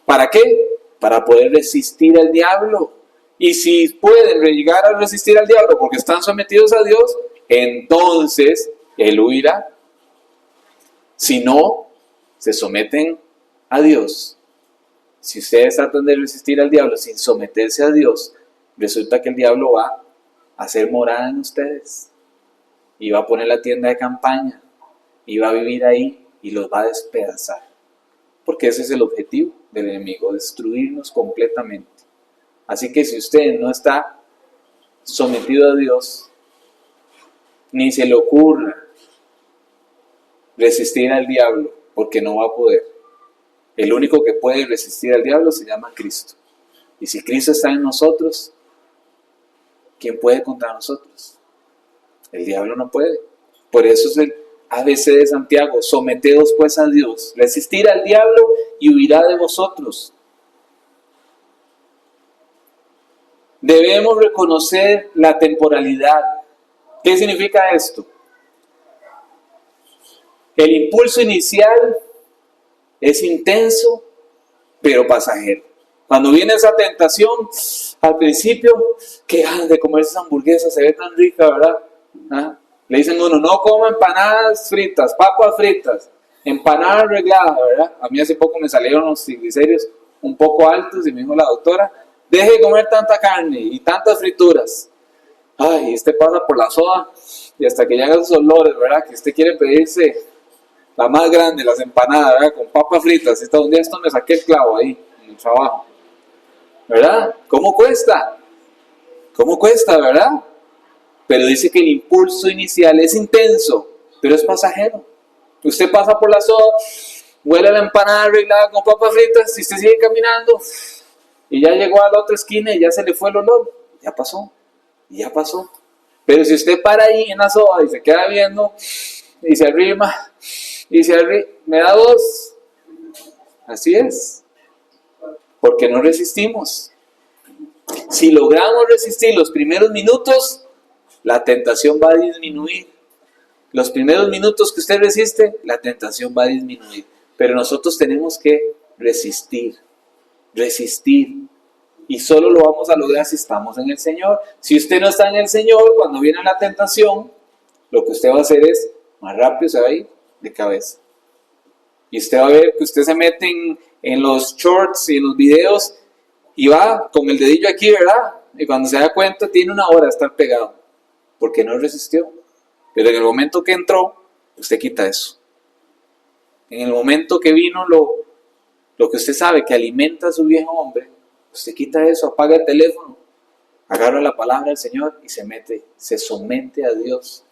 ¿Para qué? Para poder resistir al diablo. Y si pueden llegar a resistir al diablo porque están sometidos a Dios, entonces él huirá. Si no, se someten a Dios. Si ustedes tratan de resistir al diablo sin someterse a Dios, resulta que el diablo va a hacer morada en ustedes. Y va a poner la tienda de campaña. Y va a vivir ahí y los va a despedazar. Porque ese es el objetivo del enemigo: destruirnos completamente. Así que si usted no está sometido a Dios, ni se le ocurra resistir al diablo, porque no va a poder. El único que puede resistir al diablo se llama Cristo. Y si Cristo está en nosotros, ¿quién puede contra nosotros? El diablo no puede. Por eso es el ABC de Santiago: someteos pues a Dios, resistir al diablo y huirá de vosotros. Debemos reconocer la temporalidad. ¿Qué significa esto? El impulso inicial es intenso, pero pasajero. Cuando viene esa tentación, al principio, qué ganas de comer esa hamburguesa, se ve tan rica, ¿verdad? Le dicen a uno: no coma empanadas fritas, papas fritas, empanadas arregladas, ¿verdad? A mí hace poco me salieron los triglicéridos un poco altos y me dijo la doctora: deje de comer tanta carne y tantas frituras. Ay, pasa por la soda y hasta que llegan esos olores, ¿verdad? Que usted quiere pedirse la más grande, las empanadas, ¿verdad? Con papas fritas. Un día me saqué el clavo ahí, en el trabajo. ¿verdad? ¿Cómo cuesta? ¿Cómo cuesta, verdad? Pero dice que el impulso inicial es intenso, pero es pasajero. Usted pasa por la soda, huele a la empanada arreglada con papas fritas y usted sigue caminando y ya llegó a la otra esquina y ya se le fue el olor. Ya pasó, ya pasó. Pero si usted para ahí en la soda y se queda viendo y se arrima y se arrima, me da dos. Así es, porque no resistimos. Si logramos resistir los primeros minutos, la tentación va a disminuir. Los primeros minutos que usted resiste, la tentación va a disminuir. Pero nosotros tenemos que resistir, resistir. Y solo lo vamos a lograr si estamos en el Señor. Si usted no está en el Señor, cuando viene la tentación, lo que usted va a hacer es, más rápido se va a ir de cabeza. Y usted va a ver que usted se mete en los shorts y en los videos y va con el dedillo aquí, ¿verdad? Y cuando se da cuenta tiene una hora de estar pegado, porque no resistió. Pero en el momento que entró, usted quita eso. En el momento que vino lo que usted sabe que alimenta a su viejo hombre, usted quita eso, apaga el teléfono, agarra la palabra del Señor y se somete a Dios.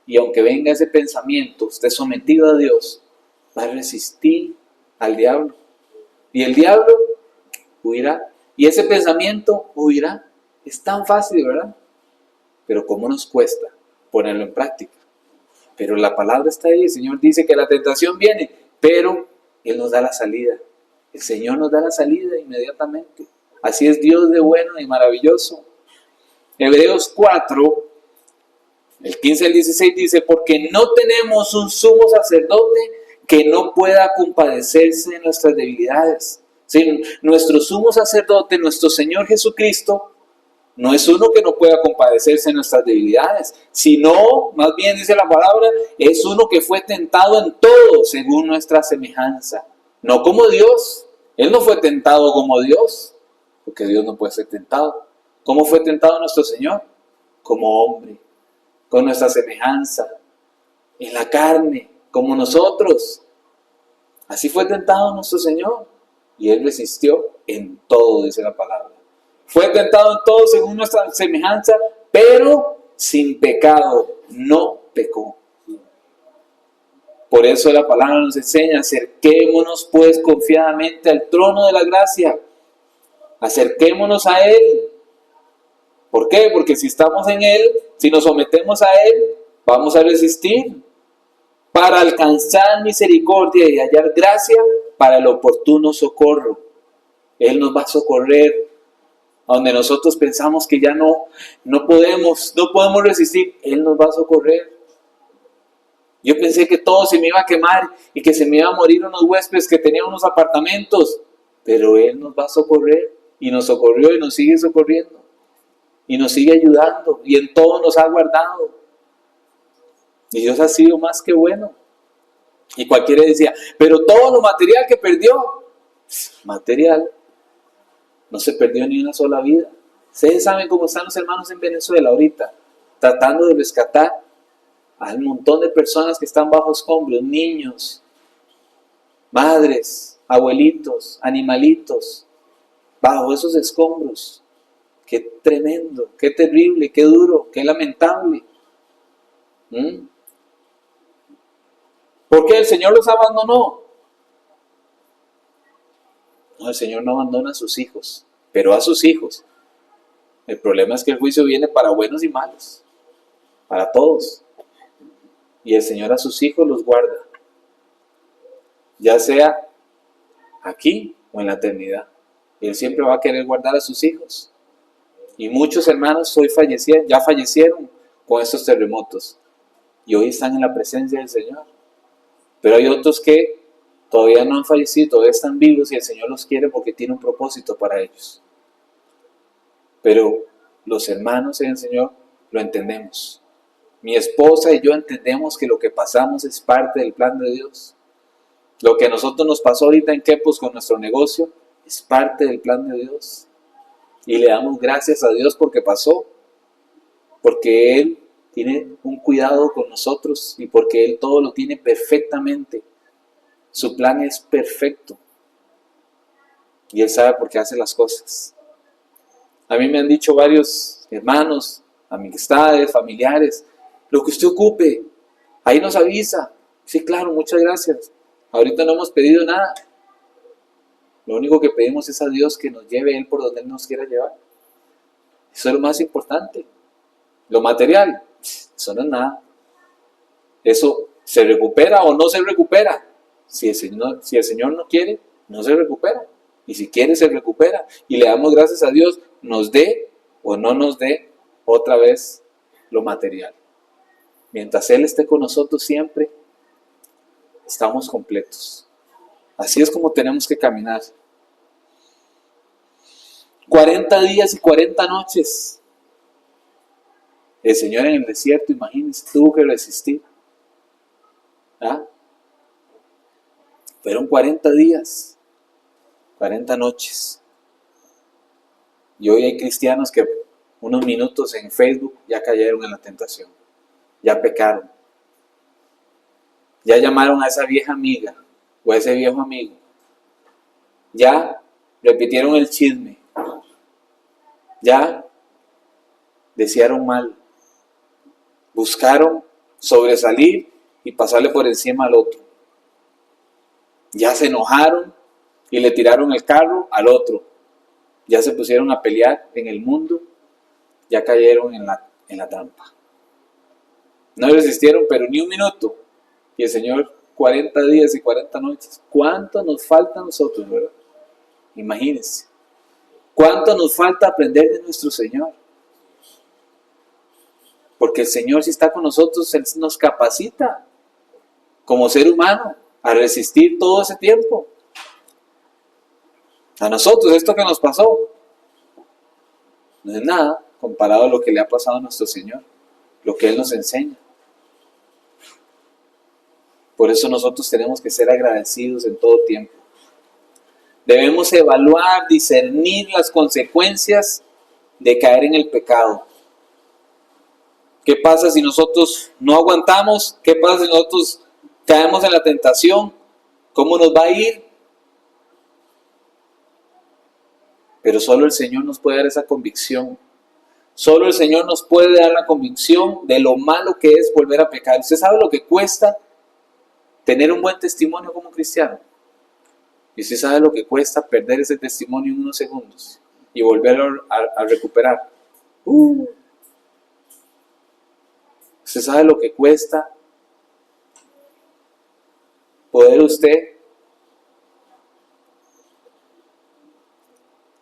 Y aunque venga ese pensamiento, usted sometido a Dios, va a resistir al diablo. Y el diablo huirá. Y ese pensamiento huirá. Es tan fácil, ¿verdad? Pero ¿cómo nos cuesta ponerlo en práctica? Pero la palabra está ahí. El Señor dice que la tentación viene, pero Él nos da la salida. El Señor nos da la salida inmediatamente. Así es Dios de bueno y maravilloso. Hebreos 4, el 15 al 16 dice, porque no tenemos un sumo sacerdote que no pueda compadecerse de nuestras debilidades. Sí, nuestro sumo sacerdote, nuestro Señor Jesucristo, no es uno que no pueda compadecerse de nuestras debilidades, sino, más bien dice la palabra, es uno que fue tentado en todo según nuestra semejanza. No como Dios. Él no fue tentado como Dios, porque Dios no puede ser tentado. ¿Cómo fue tentado nuestro Señor? Como hombre, con nuestra semejanza, en la carne, como nosotros. Así fue tentado nuestro Señor. Y Él resistió en todo, dice la palabra. Fue tentado en todo según nuestra semejanza, pero sin pecado, no pecó. Por eso la palabra nos enseña, acerquémonos pues confiadamente al trono de la gracia. Acerquémonos a Él. ¿Por qué? Porque si estamos en Él, si nos sometemos a Él, vamos a resistir para alcanzar misericordia y hallar gracia para el oportuno socorro. Él nos va a socorrer a donde nosotros pensamos que ya no podemos resistir. Él nos va a socorrer. Yo pensé que todo se me iba a quemar y que se me iba a morir unos huéspedes que tenían unos apartamentos, pero Él nos va a socorrer y nos socorrió y nos sigue socorriendo y nos sigue ayudando y en todo nos ha guardado. Y Dios ha sido más que bueno. Y cualquiera decía, pero todo lo material que perdió, material, no se perdió ni una sola vida. Ustedes saben cómo están los hermanos en Venezuela ahorita, tratando de rescatar a un montón de personas que están bajo escombros, niños, madres, abuelitos, animalitos, bajo esos escombros. Qué tremendo, qué terrible, qué duro, qué lamentable. ¿Por qué el Señor los abandonó? No, el Señor no abandona a sus hijos, pero a sus hijos. El problema es que el juicio viene para buenos y malos, para todos. Y el Señor a sus hijos los guarda, ya sea aquí o en la eternidad. Él siempre va a querer guardar a sus hijos. Y muchos hermanos hoy ya fallecieron con estos terremotos. Y hoy están en la presencia del Señor. Pero hay otros que todavía no han fallecido, todavía están vivos y el Señor los quiere porque tiene un propósito para ellos. Pero los hermanos en el Señor lo entendemos. Mi esposa y yo entendemos que lo que pasamos es parte del plan de Dios. Lo que a nosotros nos pasó ahorita en Quepos con nuestro negocio es parte del plan de Dios. Y le damos gracias a Dios porque pasó. Porque Él tiene un cuidado con nosotros y porque Él todo lo tiene perfectamente. Su plan es perfecto. Y Él sabe por qué hace las cosas. A mí me han dicho varios hermanos, amistades, familiares, lo que usted ocupe, ahí nos avisa. Sí, claro, muchas gracias. Ahorita no hemos pedido nada. Lo único que pedimos es a Dios que nos lleve Él por donde Él nos quiera llevar. Eso es lo más importante. Lo material, eso no es nada. Eso se recupera o no se recupera. Si el Señor no quiere, no se recupera. Y si quiere, se recupera. Y le damos gracias a Dios, nos dé o no nos dé otra vez lo material. Mientras Él esté con nosotros siempre, estamos completos. Así es como tenemos que caminar. 40 días y 40 noches. El Señor en el desierto, imagínense, tuvo que resistir. ¿Ah? Fueron 40 días, 40 noches. Y hoy hay cristianos que unos minutos en Facebook ya cayeron en la tentación. Ya pecaron. Ya llamaron a esa vieja amiga o a ese viejo amigo. Ya repitieron el chisme. Ya desearon mal. Buscaron sobresalir y pasarle por encima al otro. Ya se enojaron y le tiraron el carro al otro. Ya se pusieron a pelear en el mundo. Ya cayeron en la trampa. No resistieron, pero ni un minuto. Y el Señor, 40 días y 40 noches. ¿Cuánto nos falta a nosotros, verdad? Imagínense. ¿Cuánto nos falta aprender de nuestro Señor? Porque el Señor, si está con nosotros, Él nos capacita como ser humano a resistir todo ese tiempo. A nosotros, esto que nos pasó, no es nada comparado a lo que le ha pasado a nuestro Señor, lo que Él nos enseña. Por eso nosotros tenemos que ser agradecidos en todo tiempo. Debemos evaluar, discernir las consecuencias de caer en el pecado. ¿Qué pasa si nosotros no aguantamos? ¿Qué pasa si nosotros caemos en la tentación? ¿Cómo nos va a ir? Pero solo el Señor nos puede dar esa convicción. Solo el Señor nos puede dar la convicción de lo malo que es volver a pecar. ¿Usted sabe lo que cuesta tener un buen testimonio como cristiano? Y usted sabe lo que cuesta perder ese testimonio en unos segundos y volverlo a recuperar. Usted sabe lo que cuesta poder usted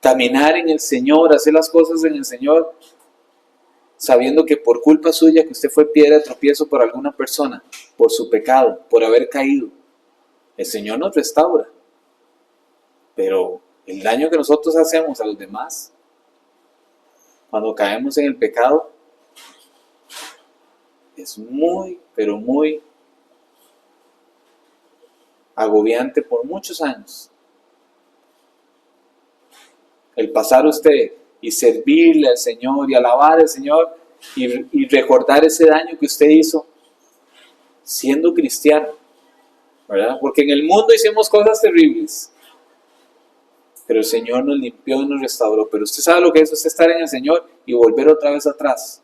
caminar en el Señor, hacer las cosas en el Señor, sabiendo que por culpa suya que usted fue piedra de tropiezo por alguna persona, por su pecado, por haber caído. El Señor nos restaura. Pero el daño que nosotros hacemos a los demás, cuando caemos en el pecado, es muy, pero muy agobiante por muchos años. El pasar usted y servirle al Señor y alabar al Señor y recordar ese daño que usted hizo siendo cristiano, ¿verdad? Porque en el mundo hicimos cosas terribles, pero el Señor nos limpió y nos restauró. Pero usted sabe lo que es usted estar en el Señor y volver otra vez atrás.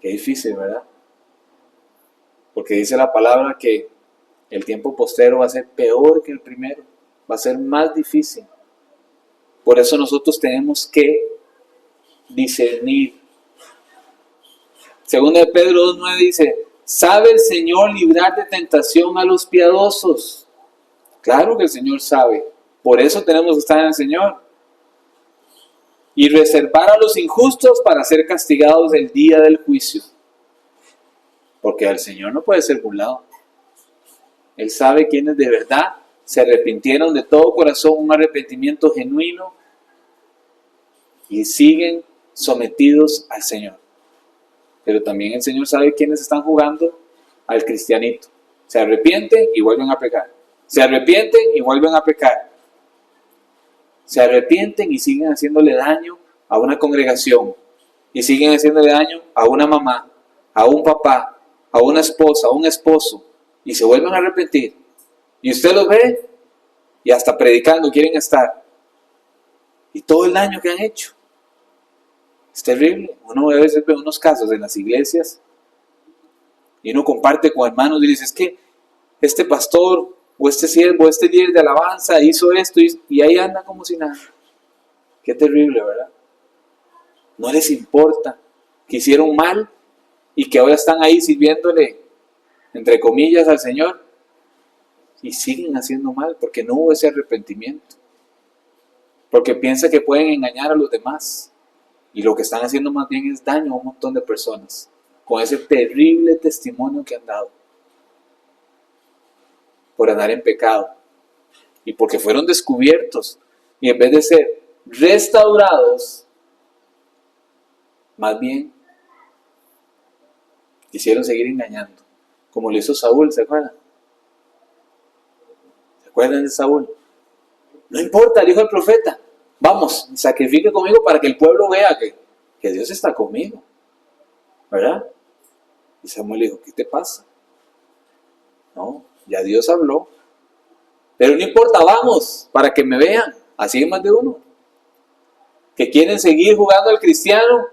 Qué difícil, ¿verdad? Porque dice la palabra que el tiempo postero va a ser peor que el primero, va a ser más difícil. Por eso nosotros tenemos que discernir. Segunda de Pedro 2:9 dice: ¿sabe el Señor librar de tentación a los piadosos? Claro que el Señor sabe. Por eso tenemos que estar en el Señor. Y reservar a los injustos para ser castigados el día del juicio. Porque al Señor no puede ser burlado. Él sabe quiénes de verdad se arrepintieron de todo corazón, un arrepentimiento genuino, y siguen sometidos al Señor. Pero también el Señor sabe quiénes están jugando al cristianito. Se arrepienten y vuelven a pecar. Se arrepienten y vuelven a pecar. Se arrepienten y siguen haciéndole daño a una congregación. Y siguen haciéndole daño a una mamá, a un papá, a una esposa, a un esposo. Y se vuelven a arrepentir. Y usted los ve y hasta predicando quieren estar. Y todo el daño que han hecho. Es terrible. Uno a veces ve unos casos en las iglesias y uno comparte con hermanos y dice, es que este pastor o este siervo, este líder de alabanza hizo esto y ahí anda como si nada. Qué terrible, ¿verdad? No les importa que hicieron mal y que ahora están ahí sirviéndole, entre comillas, al Señor y siguen haciendo mal porque no hubo ese arrepentimiento. Porque piensan que pueden engañar a los demás y lo que están haciendo más bien es daño a un montón de personas con ese terrible testimonio que han dado por andar en pecado y porque fueron descubiertos y en vez de ser restaurados, más bien quisieron seguir engañando, como lo hizo Saúl, ¿se acuerdan? ¿Se acuerdan de Saúl? No importa, dijo el profeta, vamos, sacrifique conmigo para que el pueblo vea que Dios está conmigo, ¿verdad? Y Samuel dijo, ¿qué te pasa? No, ya Dios habló, pero no importa, vamos, para que me vean, así hay más de uno, que quieren seguir jugando al cristiano,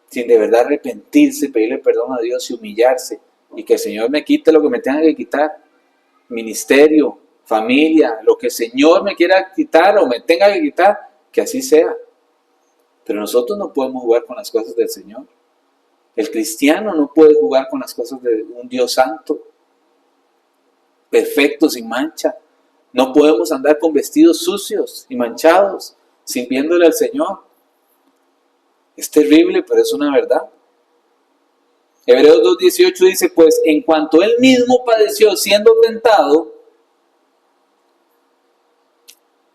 sin de verdad arrepentirse, pedirle perdón a Dios y humillarse, y que el Señor me quite lo que me tenga que quitar, ministerio, familia, lo que el Señor me quiera quitar o me tenga que quitar, que así sea. Pero nosotros no podemos jugar con las cosas del Señor. El cristiano no puede jugar con las cosas de un Dios santo, perfecto, sin mancha. No podemos andar con vestidos sucios y manchados, sirviéndole al Señor. Es terrible, pero es una verdad. Hebreos 2:18 dice, pues en cuanto él mismo padeció siendo tentado,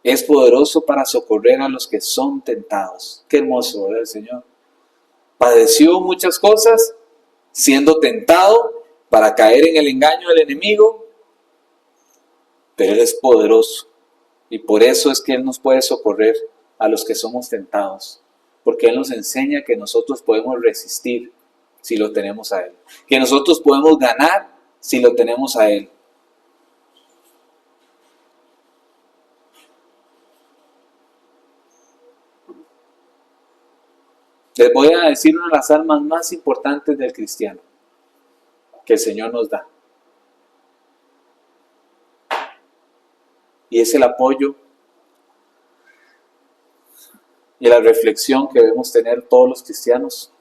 es poderoso para socorrer a los que son tentados. Qué hermoso, ¿verdad, el Señor? Padeció muchas cosas, siendo tentado para caer en el engaño del enemigo, pero Él es poderoso. Y por eso es que Él nos puede socorrer a los que somos tentados. Porque Él nos enseña que nosotros podemos resistir si lo tenemos a Él. Que nosotros podemos ganar si lo tenemos a Él. Les voy a decir una de las armas más importantes del cristiano que el Señor nos da. Y es el apoyo y la reflexión que debemos tener todos los cristianos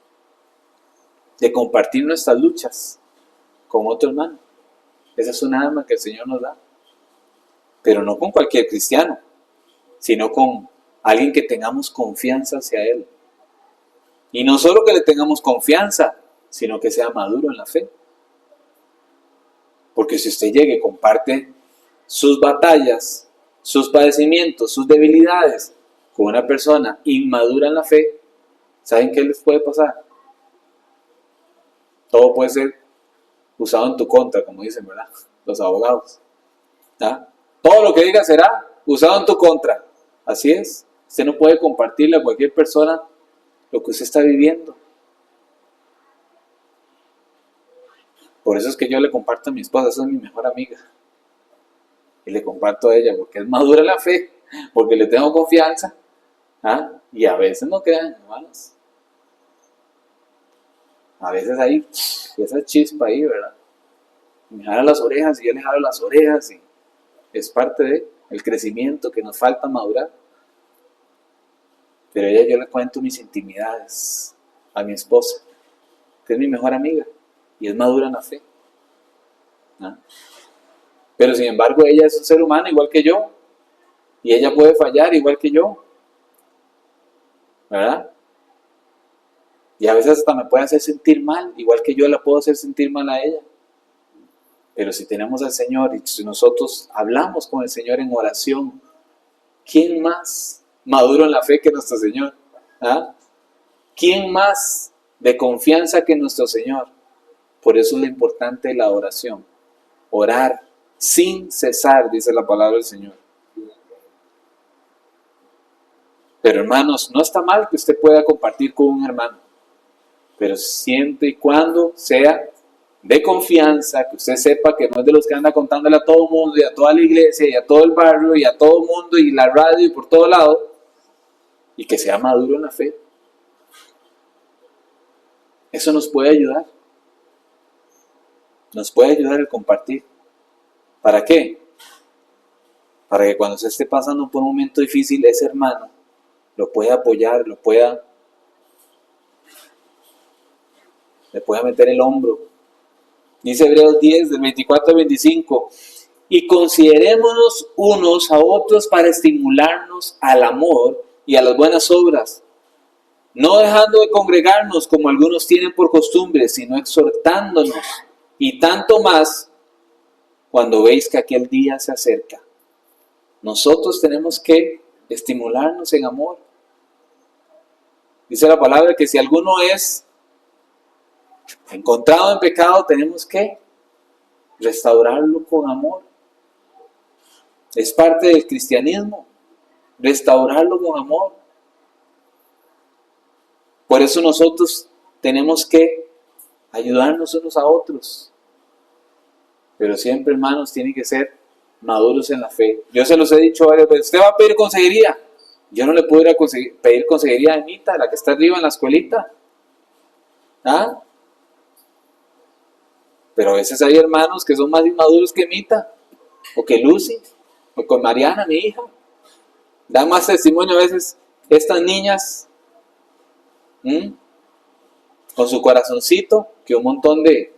de compartir nuestras luchas con otro hermano. Esa es una arma que el Señor nos da. Pero no con cualquier cristiano, sino con alguien que tengamos confianza hacia Él. Y no solo que le tengamos confianza, sino que sea maduro en la fe. Porque si usted llega y comparte sus batallas, sus padecimientos, sus debilidades con una persona inmadura en la fe, ¿saben qué les puede pasar? Todo puede ser usado en tu contra, como dicen, ¿verdad? Los abogados. ¿Ah? Todo lo que diga será usado en tu contra. Así es. Usted no puede compartirle a cualquier persona lo que usted está viviendo. Por eso es que yo le comparto a mi esposa, esa es mi mejor amiga. Y le comparto a ella porque es madura en la fe, porque le tengo confianza. ¿Ah? Y a veces no crean, hermanos. A veces hay esa chispa ahí, ¿verdad? Me jala las orejas y yo le jalo las orejas y es parte del crecimiento que nos falta madurar. Pero a ella yo le cuento mis intimidades a mi esposa, que es mi mejor amiga y es madura en la fe. ¿Ah? Pero sin embargo ella es un ser humano igual que yo y ella puede fallar igual que yo, ¿verdad? Y a veces hasta me puede hacer sentir mal, igual que yo la puedo hacer sentir mal a ella. Pero si tenemos al Señor y si nosotros hablamos con el Señor en oración, ¿quién más maduro en la fe que nuestro Señor? ¿Ah? ¿Quién más de confianza que nuestro Señor? Por eso es lo importante de la oración. Orar sin cesar, dice la palabra del Señor. Pero hermanos, no está mal que usted pueda compartir con un hermano, pero siempre y cuando sea de confianza, que usted sepa que no es de los que anda contándole a todo el mundo y a toda la iglesia y a todo el barrio y a todo el mundo y la radio y por todo lado, y que sea maduro en la fe. Eso nos puede ayudar. Nos puede ayudar el compartir. ¿Para qué? Para que cuando se esté pasando por un momento difícil, ese hermano lo pueda apoyar, le pueda meter el hombro. Dice Hebreos 10, del 24 al 25. Y considerémonos unos a otros para estimularnos al amor y a las buenas obras, no dejando de congregarnos como algunos tienen por costumbre, sino exhortándonos, y tanto más cuando veis que aquel día se acerca. Nosotros tenemos que estimularnos en amor. Dice la palabra que si alguno es encontrado en pecado, tenemos que restaurarlo con amor. Es parte del cristianismo, restaurarlo con amor. Por eso nosotros tenemos que ayudarnos unos a otros. Pero siempre, hermanos, tienen que ser maduros en la fe. Yo se los he dicho varias veces. Usted va a pedir consejería. Yo no le puedo ir a pedir consejería a Anita, la que está arriba en la escuelita. ¿Ah? Pero a veces hay hermanos que son más inmaduros que Anita, o que Lucy, o con Mariana, mi hija. Dan más testimonio a veces estas niñas, con su corazoncito, que un montón de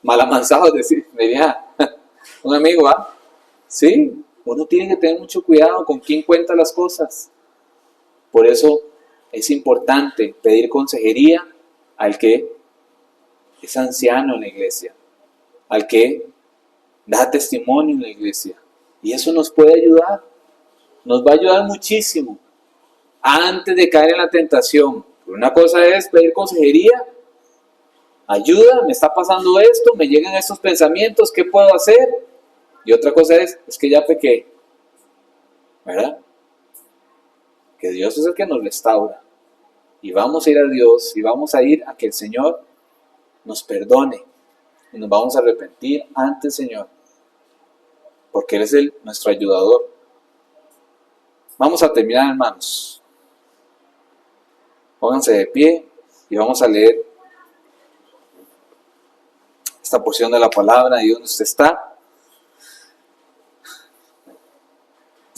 malamanzados, diría un amigo, ¿ah? Sí, uno tiene que tener mucho cuidado con quién cuenta las cosas. Por eso es importante pedir consejería al que es anciano en la iglesia, al que da testimonio en la iglesia. Y eso nos puede ayudar, nos va a ayudar muchísimo antes de caer en la tentación. Una cosa es pedir consejería, ayuda, me está pasando esto, me llegan estos pensamientos, ¿qué puedo hacer? Y otra cosa es que ya pequé, ¿verdad? Que Dios es el que nos restaura. Y vamos a ir a Dios y vamos a ir a que el Señor nos perdone. Y nos vamos a arrepentir ante el Señor. Porque Él es nuestro ayudador. Vamos a terminar, hermanos. Pónganse de pie y vamos a leer esta porción de la palabra ahí donde usted está.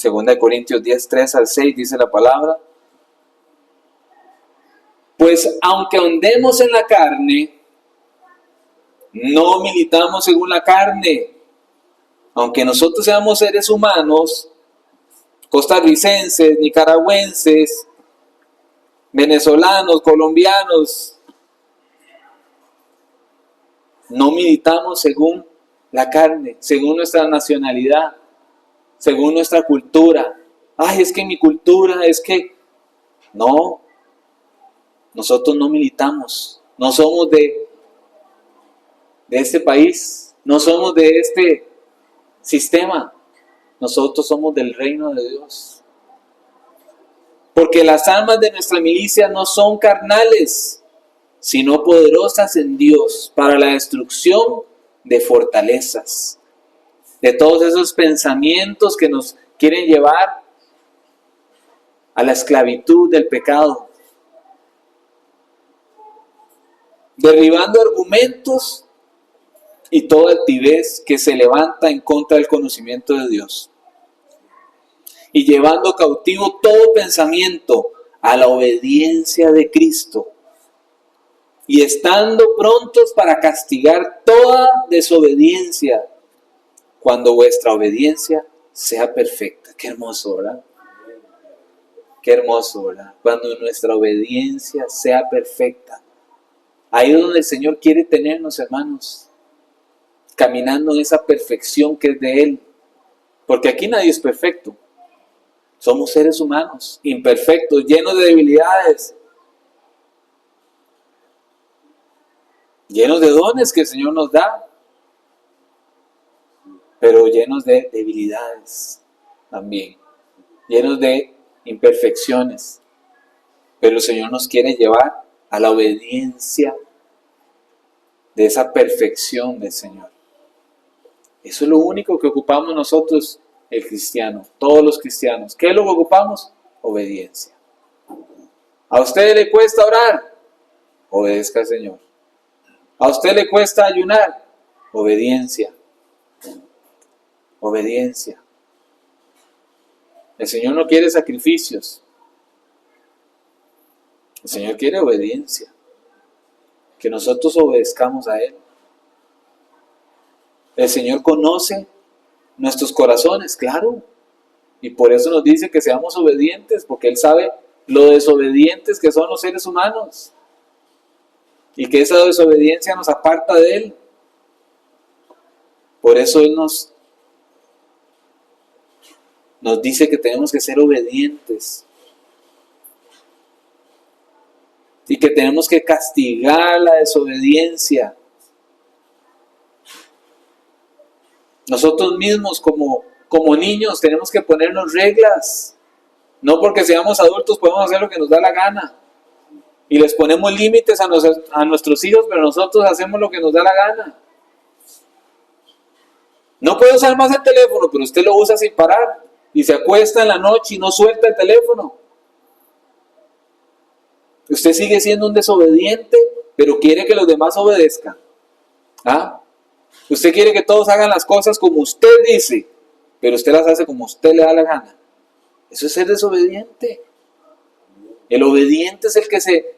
2 Corintios 10, 3 al 6 dice la palabra. Pues aunque andemos en la carne, no militamos según la carne. Aunque nosotros seamos seres humanos, costarricenses, nicaragüenses, venezolanos, colombianos, no militamos según la carne, según nuestra nacionalidad, según nuestra cultura. Ay, es que mi cultura, es que... No, nosotros no militamos, no somos de este país, no somos de este sistema, nosotros somos del reino de Dios. Porque las armas de nuestra milicia no son carnales, sino poderosas en Dios para la destrucción de fortalezas, de todos esos pensamientos que nos quieren llevar a la esclavitud del pecado, derribando argumentos y toda altivez que se levanta en contra del conocimiento de Dios, y llevando cautivo todo pensamiento a la obediencia de Cristo, y estando prontos para castigar toda desobediencia cuando vuestra obediencia sea perfecta. Qué hermoso, ¿verdad? Qué hermoso, ¿verdad? Cuando nuestra obediencia sea perfecta. Ahí es donde el Señor quiere tenernos, hermanos, caminando en esa perfección que es de Él. Porque aquí nadie es perfecto. Somos seres humanos, imperfectos, llenos de debilidades, llenos de dones que el Señor nos da, pero llenos de debilidades también, llenos de imperfecciones. Pero el Señor nos quiere llevar a la obediencia de esa perfección del Señor. Eso es lo único que ocupamos nosotros, el cristiano, todos los cristianos. ¿Qué es lo que ocupamos? Obediencia. ¿A usted le cuesta orar? Obedezca al Señor. ¿A usted le cuesta ayunar? Obediencia. Obediencia. El Señor no quiere sacrificios. El Señor quiere obediencia. Que nosotros obedezcamos a Él. El Señor conoce nuestros corazones, claro. Y por eso nos dice que seamos obedientes, porque Él sabe lo desobedientes que son los seres humanos. Y que esa desobediencia nos aparta de Él. Por eso Él nos dice que tenemos que ser obedientes. Y que tenemos que castigar la desobediencia. Nosotros mismos como niños tenemos que ponernos reglas. No porque seamos adultos podemos hacer lo que nos da la gana. Y les ponemos límites a nuestros hijos, pero nosotros hacemos lo que nos da la gana. No puede usar más el teléfono, pero usted lo usa sin parar. Y se acuesta en la noche y no suelta el teléfono. Usted sigue siendo un desobediente, pero quiere que los demás obedezcan. ¿Ah? Usted quiere que todos hagan las cosas como usted dice, pero usted las hace como usted le da la gana. Eso es ser desobediente. El obediente es el que se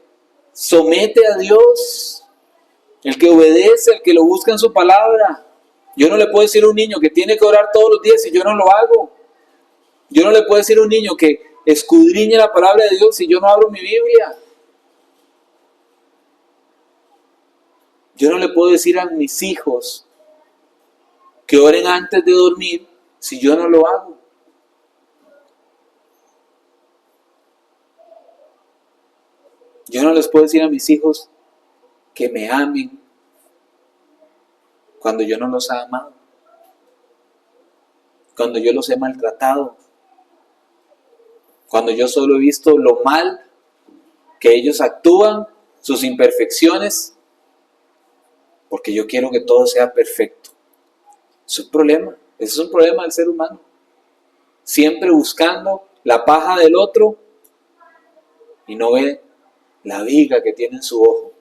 somete a Dios, el que obedece, el que lo busca en su palabra. Yo no le puedo decir a un niño que tiene que orar todos los días si yo no lo hago. Yo no le puedo decir a un niño que escudriñe la palabra de Dios si yo no abro mi Biblia. Yo no le puedo decir a mis hijos que oren antes de dormir si yo no lo hago. Yo no les puedo decir a mis hijos que me amen cuando yo no los he amado, cuando yo los he maltratado, cuando yo solo he visto lo mal que ellos actúan, sus imperfecciones, porque yo quiero que todo sea perfecto. Eso es un problema, ese es un problema del ser humano. Siempre buscando la paja del otro y no ve la viga que tiene en su ojo.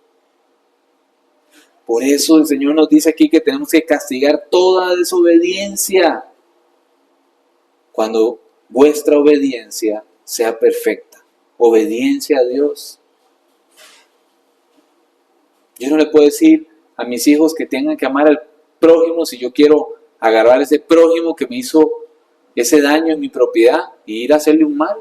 Por eso el Señor nos dice aquí que tenemos que castigar toda desobediencia cuando vuestra obediencia sea perfecta. Obediencia a Dios. Yo no le puedo decir a mis hijos que tengan que amar al prójimo si yo quiero agarrar a ese prójimo que me hizo ese daño en mi propiedad y ir a hacerle un mal.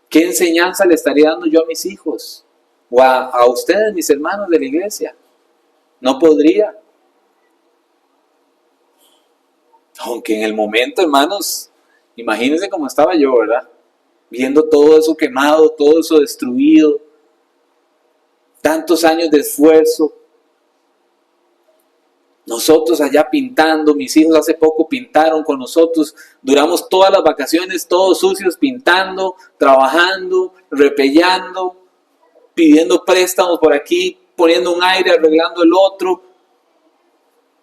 ¿Qué enseñanza le estaría dando yo a mis hijos? O a ustedes, mis hermanos de la iglesia. No podría. Aunque en el momento, hermanos, imagínense cómo estaba yo, ¿verdad? Viendo todo eso quemado, todo eso destruido. Tantos años de esfuerzo. Nosotros allá pintando, mis hijos hace poco pintaron con nosotros, duramos todas las vacaciones todos sucios pintando, trabajando, repellando, pidiendo préstamos por aquí, poniendo un aire, arreglando el otro,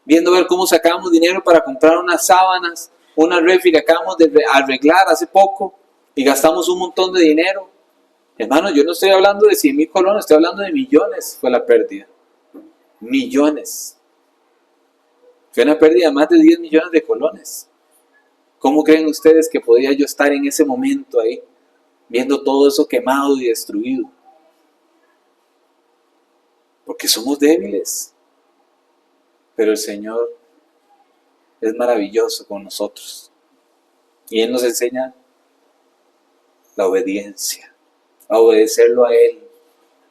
viendo ver cómo sacábamos dinero para comprar unas sábanas, una refri que acabamos de arreglar hace poco y gastamos un montón de dinero. Hermano, yo no estoy hablando de 100,000 colones, estoy hablando de millones fue la pérdida. Millones. Fue una pérdida de más de 10 millones de colones. ¿Cómo creen ustedes que podía yo estar en ese momento ahí, viendo todo eso quemado y destruido? Porque somos débiles. Pero el Señor es maravilloso con nosotros. Y Él nos enseña la obediencia, a obedecerlo a Él,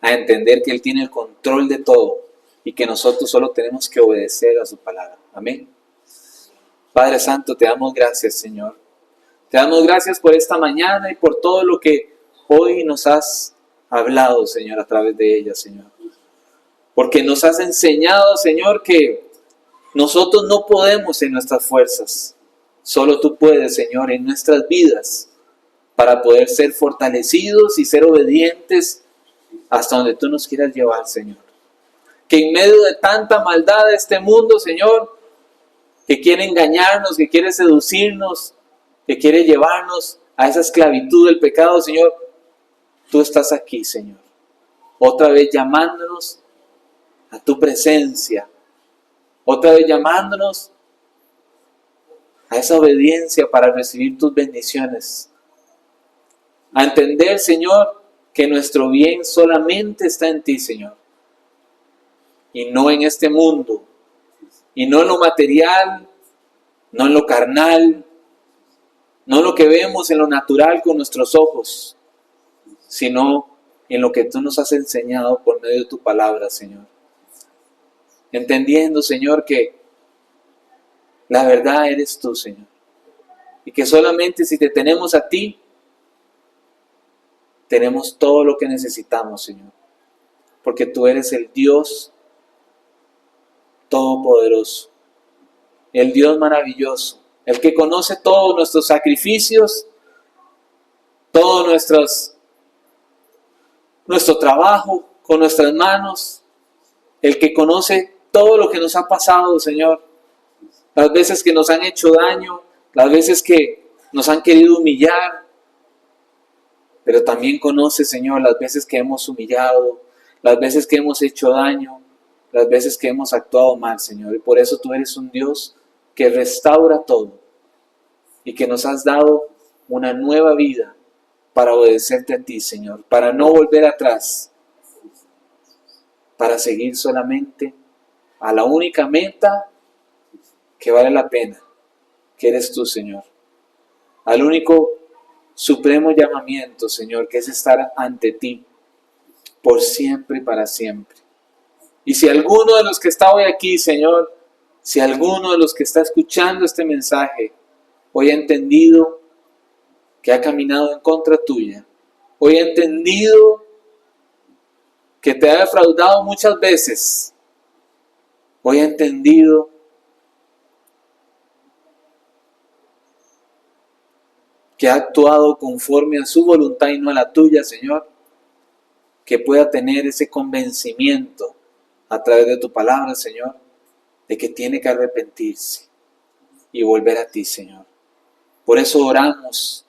a entender que Él tiene el control de todo y que nosotros solo tenemos que obedecer a su palabra. Amén. Padre Santo, te damos gracias, Señor. Te damos gracias por esta mañana y por todo lo que hoy nos has hablado, Señor, a través de ella, Señor. Porque nos has enseñado, Señor, que nosotros no podemos en nuestras fuerzas. Solo tú puedes, Señor, en nuestras vidas para poder ser fortalecidos y ser obedientes hasta donde tú nos quieras llevar, Señor. que en medio de tanta maldad de este mundo, Señor, que quiere engañarnos, que quiere seducirnos, que quiere llevarnos a esa esclavitud del pecado, Señor, tú estás aquí, Señor, otra vez llamándonos a tu presencia, otra vez llamándonos a esa obediencia para recibir tus bendiciones, a entender, Señor, que nuestro bien solamente está en ti, Señor, y no en este mundo, y no en lo material, no en lo carnal, no en lo que vemos en lo natural con nuestros ojos, sino en lo que tú nos has enseñado por medio de tu palabra, Señor. Entendiendo, Señor, que la verdad eres tú, Señor, y que solamente si te tenemos a ti, tenemos todo lo que necesitamos, Señor, porque tú eres el Dios todopoderoso, el Dios maravilloso, el que conoce todos nuestros sacrificios, todo nuestro trabajo con nuestras manos, el que conoce todo lo que nos ha pasado, Señor, las veces que nos han hecho daño, las veces que nos han querido humillar, pero también conoce, Señor, las veces que hemos humillado, las veces que hemos hecho daño, las veces que hemos actuado mal, Señor. Y por eso tú eres un Dios que restaura todo y que nos has dado una nueva vida para obedecerte a ti, Señor, para no volver atrás, para seguir solamente a la única meta que vale la pena, que eres tú, Señor. Al único supremo llamamiento, Señor, que es estar ante ti por siempre y para siempre. Y si alguno de los que está hoy aquí, Señor, si alguno de los que está escuchando este mensaje hoy ha entendido que ha caminado en contra tuya, hoy ha entendido que te ha defraudado muchas veces, hoy ha entendido que ha actuado conforme a su voluntad y no a la tuya, Señor, que pueda tener ese convencimiento a través de tu palabra, Señor, de que tiene que arrepentirse y volver a ti, Señor. Por eso oramos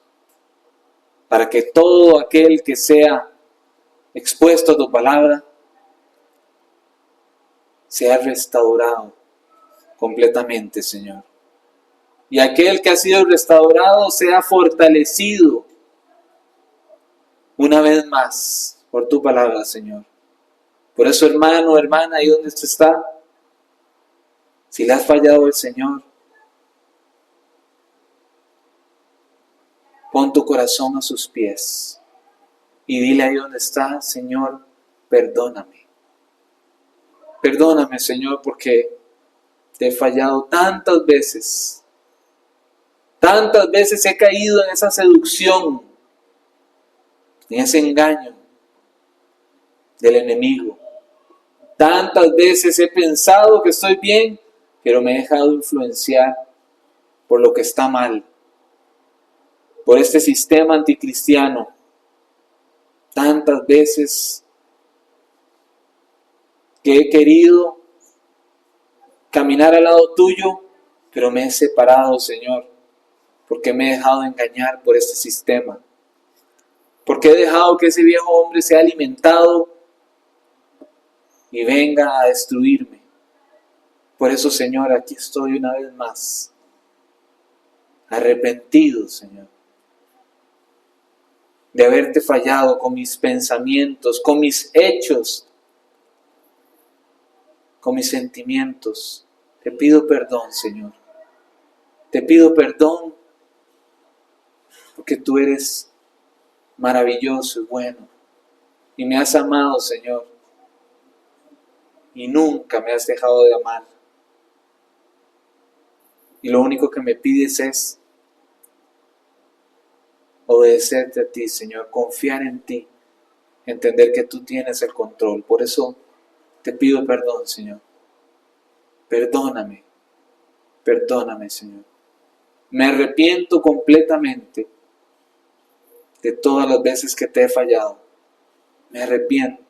para que todo aquel que sea expuesto a tu palabra sea restaurado completamente, Señor. Y aquel que ha sido restaurado sea fortalecido una vez más por tu palabra, Señor. Por eso, hermano, hermana, ahí donde usted está, si le has fallado al Señor, pon tu corazón a sus pies y dile ahí donde está, Señor, perdóname. Perdóname, Señor, porque te he fallado tantas veces. Tantas veces he caído en esa seducción, en ese engaño del enemigo. Tantas veces he pensado que estoy bien, pero me he dejado influenciar por lo que está mal, por este sistema anticristiano. Tantas veces que he querido caminar al lado tuyo, pero me he separado, Señor, porque me he dejado engañar por este sistema, porque he dejado que ese viejo hombre sea alimentado y venga a destruirme. Por eso, Señor, aquí estoy una vez más, arrepentido, Señor, de haberte fallado con mis pensamientos, con mis hechos, con mis sentimientos. Te pido perdón, Señor. Te pido perdón porque tú eres maravilloso y bueno. Y me has amado, Señor. Y nunca me has dejado de amar. Y lo único que me pides es obedecerte a ti, Señor. Confiar en ti. Entender que tú tienes el control. Por eso te pido perdón, Señor. Perdóname. Perdóname, Señor. Me arrepiento completamente de todas las veces que te he fallado. Me arrepiento.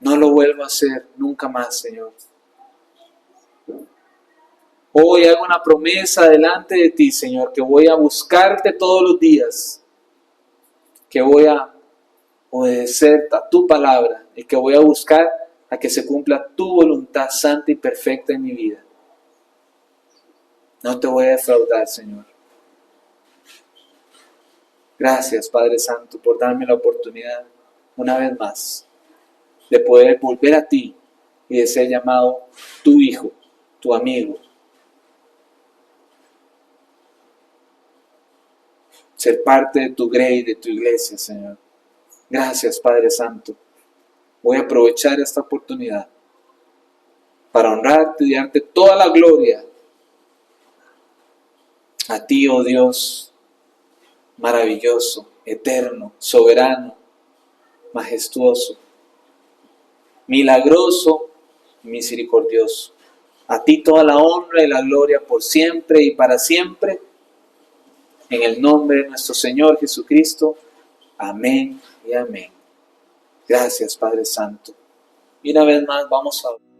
No lo vuelvo a hacer nunca más, Señor. Hoy hago una promesa delante de ti, Señor, que voy a buscarte todos los días, que voy a obedecer a tu palabra y que voy a buscar a que se cumpla tu voluntad santa y perfecta en mi vida. No te voy a defraudar, Señor. Gracias, Padre Santo, por darme la oportunidad, una vez más, de poder volver a ti y de ser llamado tu hijo, tu amigo. Ser parte de tu grey, de tu iglesia, Señor. Gracias, Padre Santo. Voy a aprovechar esta oportunidad para honrarte y darte toda la gloria a ti, oh Dios, maravilloso, eterno, soberano, majestuoso, milagroso, misericordioso. A ti toda la honra y la gloria por siempre y para siempre. En el nombre de nuestro Señor Jesucristo. Amén y amén. Gracias, Padre Santo. Y una vez más vamos a